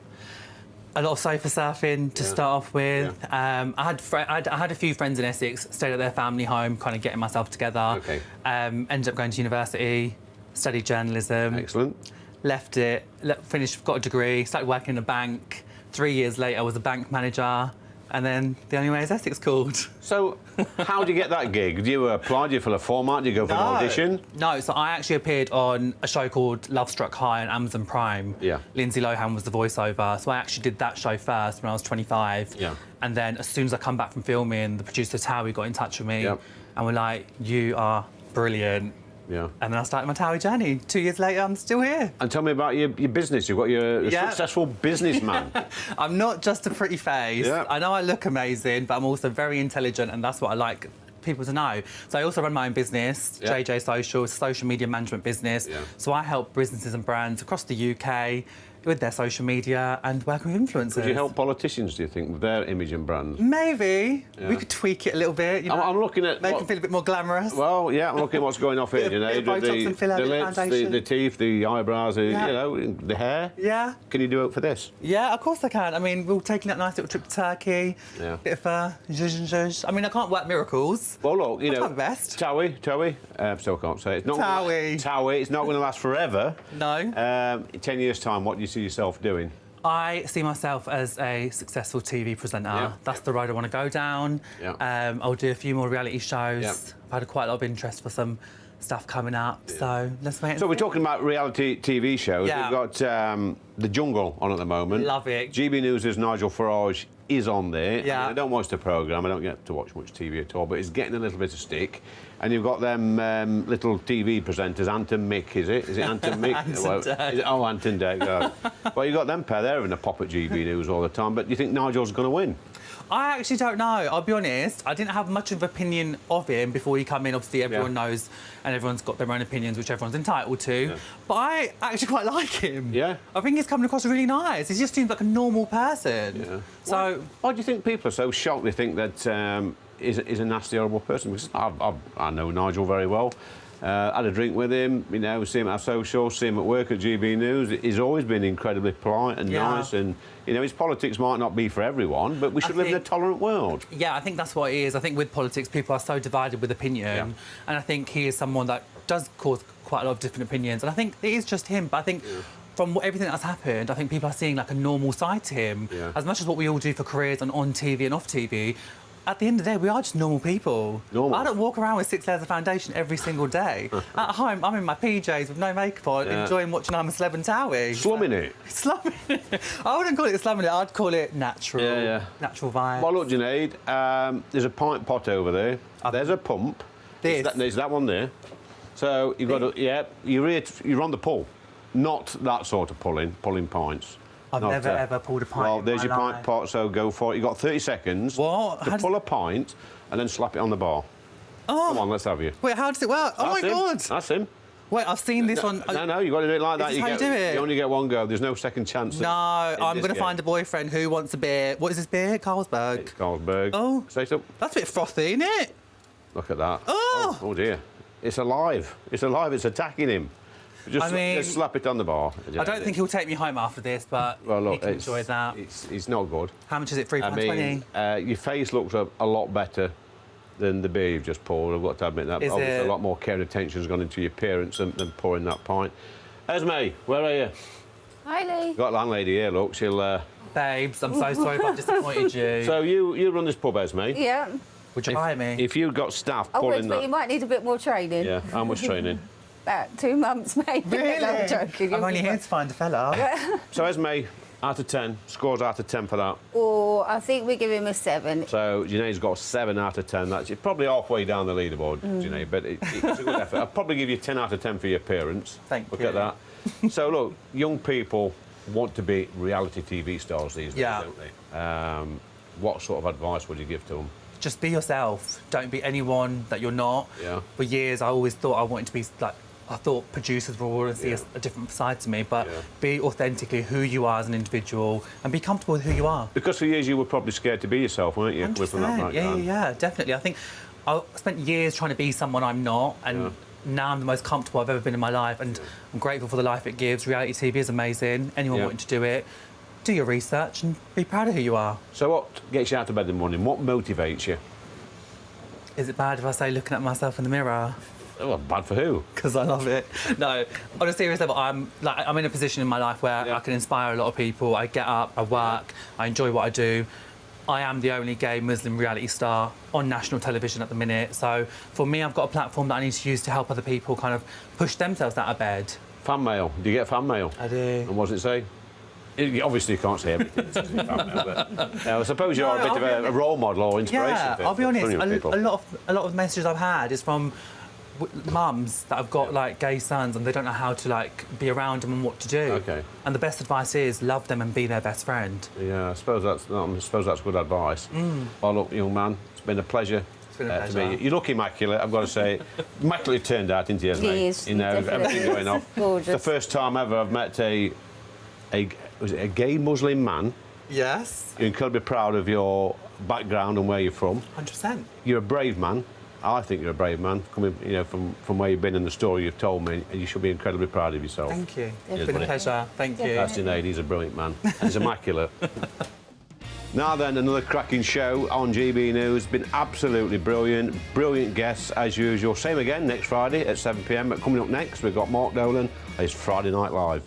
A lot of sofa surfing to start off with. I had a few friends in Essex, stayed at their family home, kind of getting myself together. Okay. Ended up going to university, studied journalism. Excellent. Left it, finished, got a degree, started working in a bank. 3 years later, I was a bank manager. And then The Only Way is Essex called. So, how do you get that gig? Do you apply? Do you fill a format? Do you go for an audition? No, so I actually appeared on a show called Love Struck High on Amazon Prime. Yeah. Lindsay Lohan was the voiceover. So I actually did that show first when I was 25. Yeah. And then as soon as I come back from filming, the producer Towie got in touch with me. Yep. And we're like, you are brilliant. Yeah. And then I started my Towie journey. 2 years later, I'm still here. And tell me about your business. You've got your successful businessman. I'm not just a pretty face. Yeah. I know I look amazing, but I'm also very intelligent, and that's what I like people to know. So I also run my own business, JJ Social, it's a social media management business. So I help businesses and brands across the UK with their social media and working with influencers. Could you help politicians, do you think, with their image and brands? Maybe. Yeah. We could tweak it a little bit. You know, I'm looking at... Make them feel a bit more glamorous. Well, yeah, I'm looking at what's going off here, you know. The lips, the teeth, the eyebrows, you know, the hair. Yeah. Can you do it for this? Yeah, of course I can. I mean, we're taking that nice little trip to Turkey. Yeah. Bit of zhuzh. I mean, I can't work miracles. Well, look, you know... my best. Towie. Still can't say it. It's not Towie. It's not going to last forever. No. In 10 years' time, what do you see yourself doing? I see myself as a successful TV presenter. That's the road I want to go down. I'll do a few more reality shows. I've had quite a lot of interest for some stuff coming up, so let's wait and So see. we're talking about reality TV shows. Yeah. We've got The Jungle on at the moment. Love it. GB News' Nigel Farage is on there. Yeah. I mean, I don't watch the programme, I don't get to watch much TV at all, but it's getting a little bit of stick. And you've got them little TV presenters, Ant and Mick, is it? Is it Ant and Mick? Ant and Dave. Well, you've got them pair, they're having a pop at GB News all the time, but do you think Nigel's going to win? I actually don't know. I'll be honest. I didn't have much of an opinion of him before he came in. Obviously, everyone knows, and everyone's got their own opinions, which everyone's entitled to. Yeah. But I actually quite like him. Yeah. I think he's coming across really nice. He just seems like a normal person. Yeah. So why do you think people are so shocked? They think that he's a nasty, horrible person. Because I know Nigel very well. Had a drink with him, you know, see him at our social, see him at work at GB News. He's always been incredibly polite and nice, and, you know, his politics might not be for everyone, but we should live in a tolerant world. Yeah, I think that's what it is. I think with politics, people are so divided with opinion, and I think he is someone that does cause quite a lot of different opinions, and I think it is just him, but I think from everything that's happened, I think people are seeing, like, a normal side to him. As much as what we all do for careers and on TV and off TV, at the end of the day, we are just normal people. I don't walk around with 6 layers of foundation every single day. At home, I'm in my PJs with no makeup on, enjoying watching I'm a Celeb and Towie. Slumming it. Slumming it. I wouldn't call it slumming it, I'd call it natural. Natural vibe. Well, look, Junaid, there's a pint pot over there. There's a pump. There's that one there. So you've got to, you're on the pull. Not that sort of pulling pints. I've never ever pulled a pint. Well, there's your pint pot, so go for it. You've got 30 seconds to pull a pint and then slap it on the bar. Oh. Come on, let's have you. Wait, how does it work? Oh, my God. That's him. Wait, I've seen this on... No, you've got to do it like that. Is this how you do it? You only get one go. There's no second chance. No, I'm going to find a boyfriend who wants a beer. What is this beer? Carlsberg? It's Carlsberg. Oh. Say so. That's a bit frothy, isn't it? Look at that. Oh. Oh, dear. It's alive. It's alive. It's attacking him. Just slap it on the bar. I don't think he'll take me home after this, but he can enjoy that. It's not good. How much is it? £3.20? Your face looks a lot better than the beer you've just poured. I've got to admit that. Obviously, a lot more care and attention has gone into your appearance than pouring that pint. Esme, where are you? Hi, Lee. You've got a landlady here, look. She'll... Babes, I'm so sorry if I've disappointed you. So you run this pub, Esme? Yeah. Would you hire me? If you've got staff I pulling would, but you might need a bit more training. Yeah, how much training? About 2 months, maybe. Really? No, I'm joking. I'm only here to find a fella. So, Esme, out of 10, scores out of 10 for that. Or I think we give him a 7. So, Junaid's got 7 out of 10. That's probably halfway down the leaderboard, Junaid, but it's a good effort. I'd probably give you 10 out of 10 for your appearance. Thank you. Look at that. So, look, young people want to be reality TV stars these days, don't they? What sort of advice would you give to them? Just be yourself. Don't be anyone that you're not. For years, I always thought I wanted to be like... I thought producers will always see a different side to me, but be authentically who you are as an individual and be comfortable with who you are. Because for years you were probably scared to be yourself, weren't you? 100%. Yeah, definitely. I think I spent years trying to be someone I'm not, and now I'm the most comfortable I've ever been in my life, and I'm grateful for the life it gives. Reality TV is amazing. Anyone wanting to do it, do your research and be proud of who you are. So what gets you out of bed in the morning? What motivates you? Is it bad if I say looking at myself in the mirror? Oh, bad for who? Because I love it. No, on a serious level, I'm in a position in my life where I can inspire a lot of people. I get up, I work, I enjoy what I do. I am the only gay Muslim reality star on national television at the minute. So for me, I've got a platform that I need to use to help other people kind of push themselves out of bed. Fan mail. Do you get fan mail? I do. And what does it say? Obviously, you can't say everything. But, I suppose you're a bit of a role model or inspiration. Yeah, for, I'll be honest. people. A lot of messages I've had is from mums that have got like gay sons and they don't know how to like be around them and what to do. Okay. And the best advice is love them and be their best friend. Yeah, I suppose that's good advice. Well, look, young man, it's been a pleasure. To meet you. You look immaculate, I've got to say. Immaculately turned out, isn't he, Esme? Yes, you know, everything going off. Gorgeous. It's the first time ever I've met a gay Muslim man. Yes. You're incredibly proud of your background and where you're from. 100%. You're a brave man. I think you're a brave man, coming, you know, from where you've been and the story you've told me, and you should be incredibly proud of yourself. Thank you. Cheers, It's been a buddy. pleasure. Thank you. That's Junaid, he's a brilliant man. He's immaculate. Now then, another cracking show on GB News. Been absolutely brilliant. Brilliant guests, as usual. Same again next Friday at 7 p.m. But coming up next, we've got Mark Dolan. It's Friday Night Live.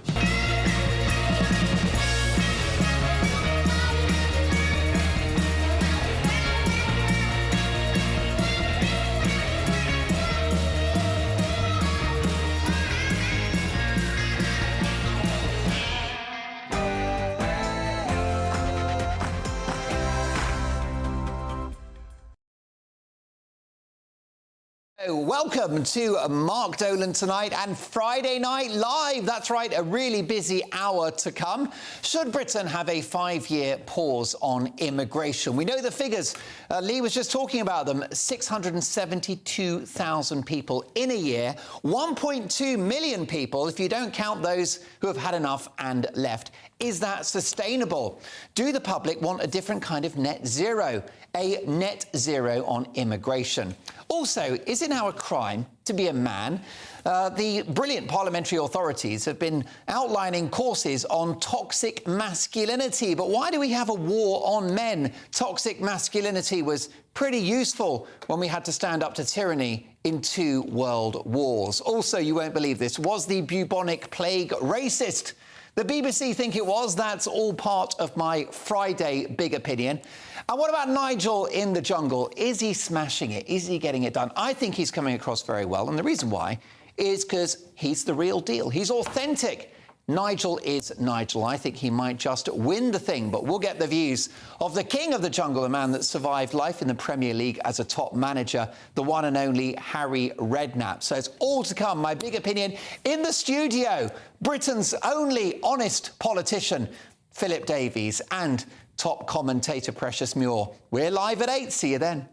Welcome to Mark Dolan tonight and Friday Night Live. That's right, a really busy hour to come. Should Britain have a 5-year pause on immigration? We know the figures. Lee was just talking about them. 672,000 people in a year. 1.2 million people, if you don't count those who have had enough and left. Is that sustainable? Do the public want a different kind of net zero? A net zero on immigration? Also, is it now a crime to be a man. The brilliant parliamentary authorities have been outlining courses on toxic masculinity. But why do we have a war on men? Toxic masculinity was pretty useful when we had to stand up to tyranny in 2 world wars. Also, you won't believe this, was the bubonic plague racist? The BBC think it was. That's all part of my Friday big opinion. And what about Nigel in the jungle? Is he smashing it? Is he getting it done? I think he's coming across very well. And the reason why is because he's the real deal. He's authentic. Nigel is Nigel. I think he might just win the thing, but we'll get the views of the king of the jungle, a man that survived life in the Premier League as a top manager, the one and only Harry Redknapp. So it's all to come. My big opinion in the studio, Britain's only honest politician, Philip Davies, and top commentator Precious Muir. We're live at 8. See you then.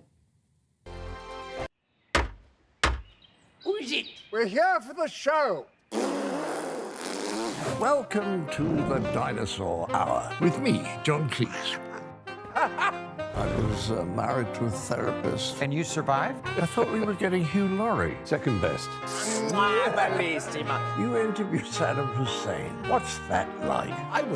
Who is it? We're here for the show. Welcome to the Dinosaur Hour with me, John Cleese. I was married to a therapist. And you survived? I thought we were getting Hugh Laurie. Second best. You interviewed Saddam Hussein. What's that like? I was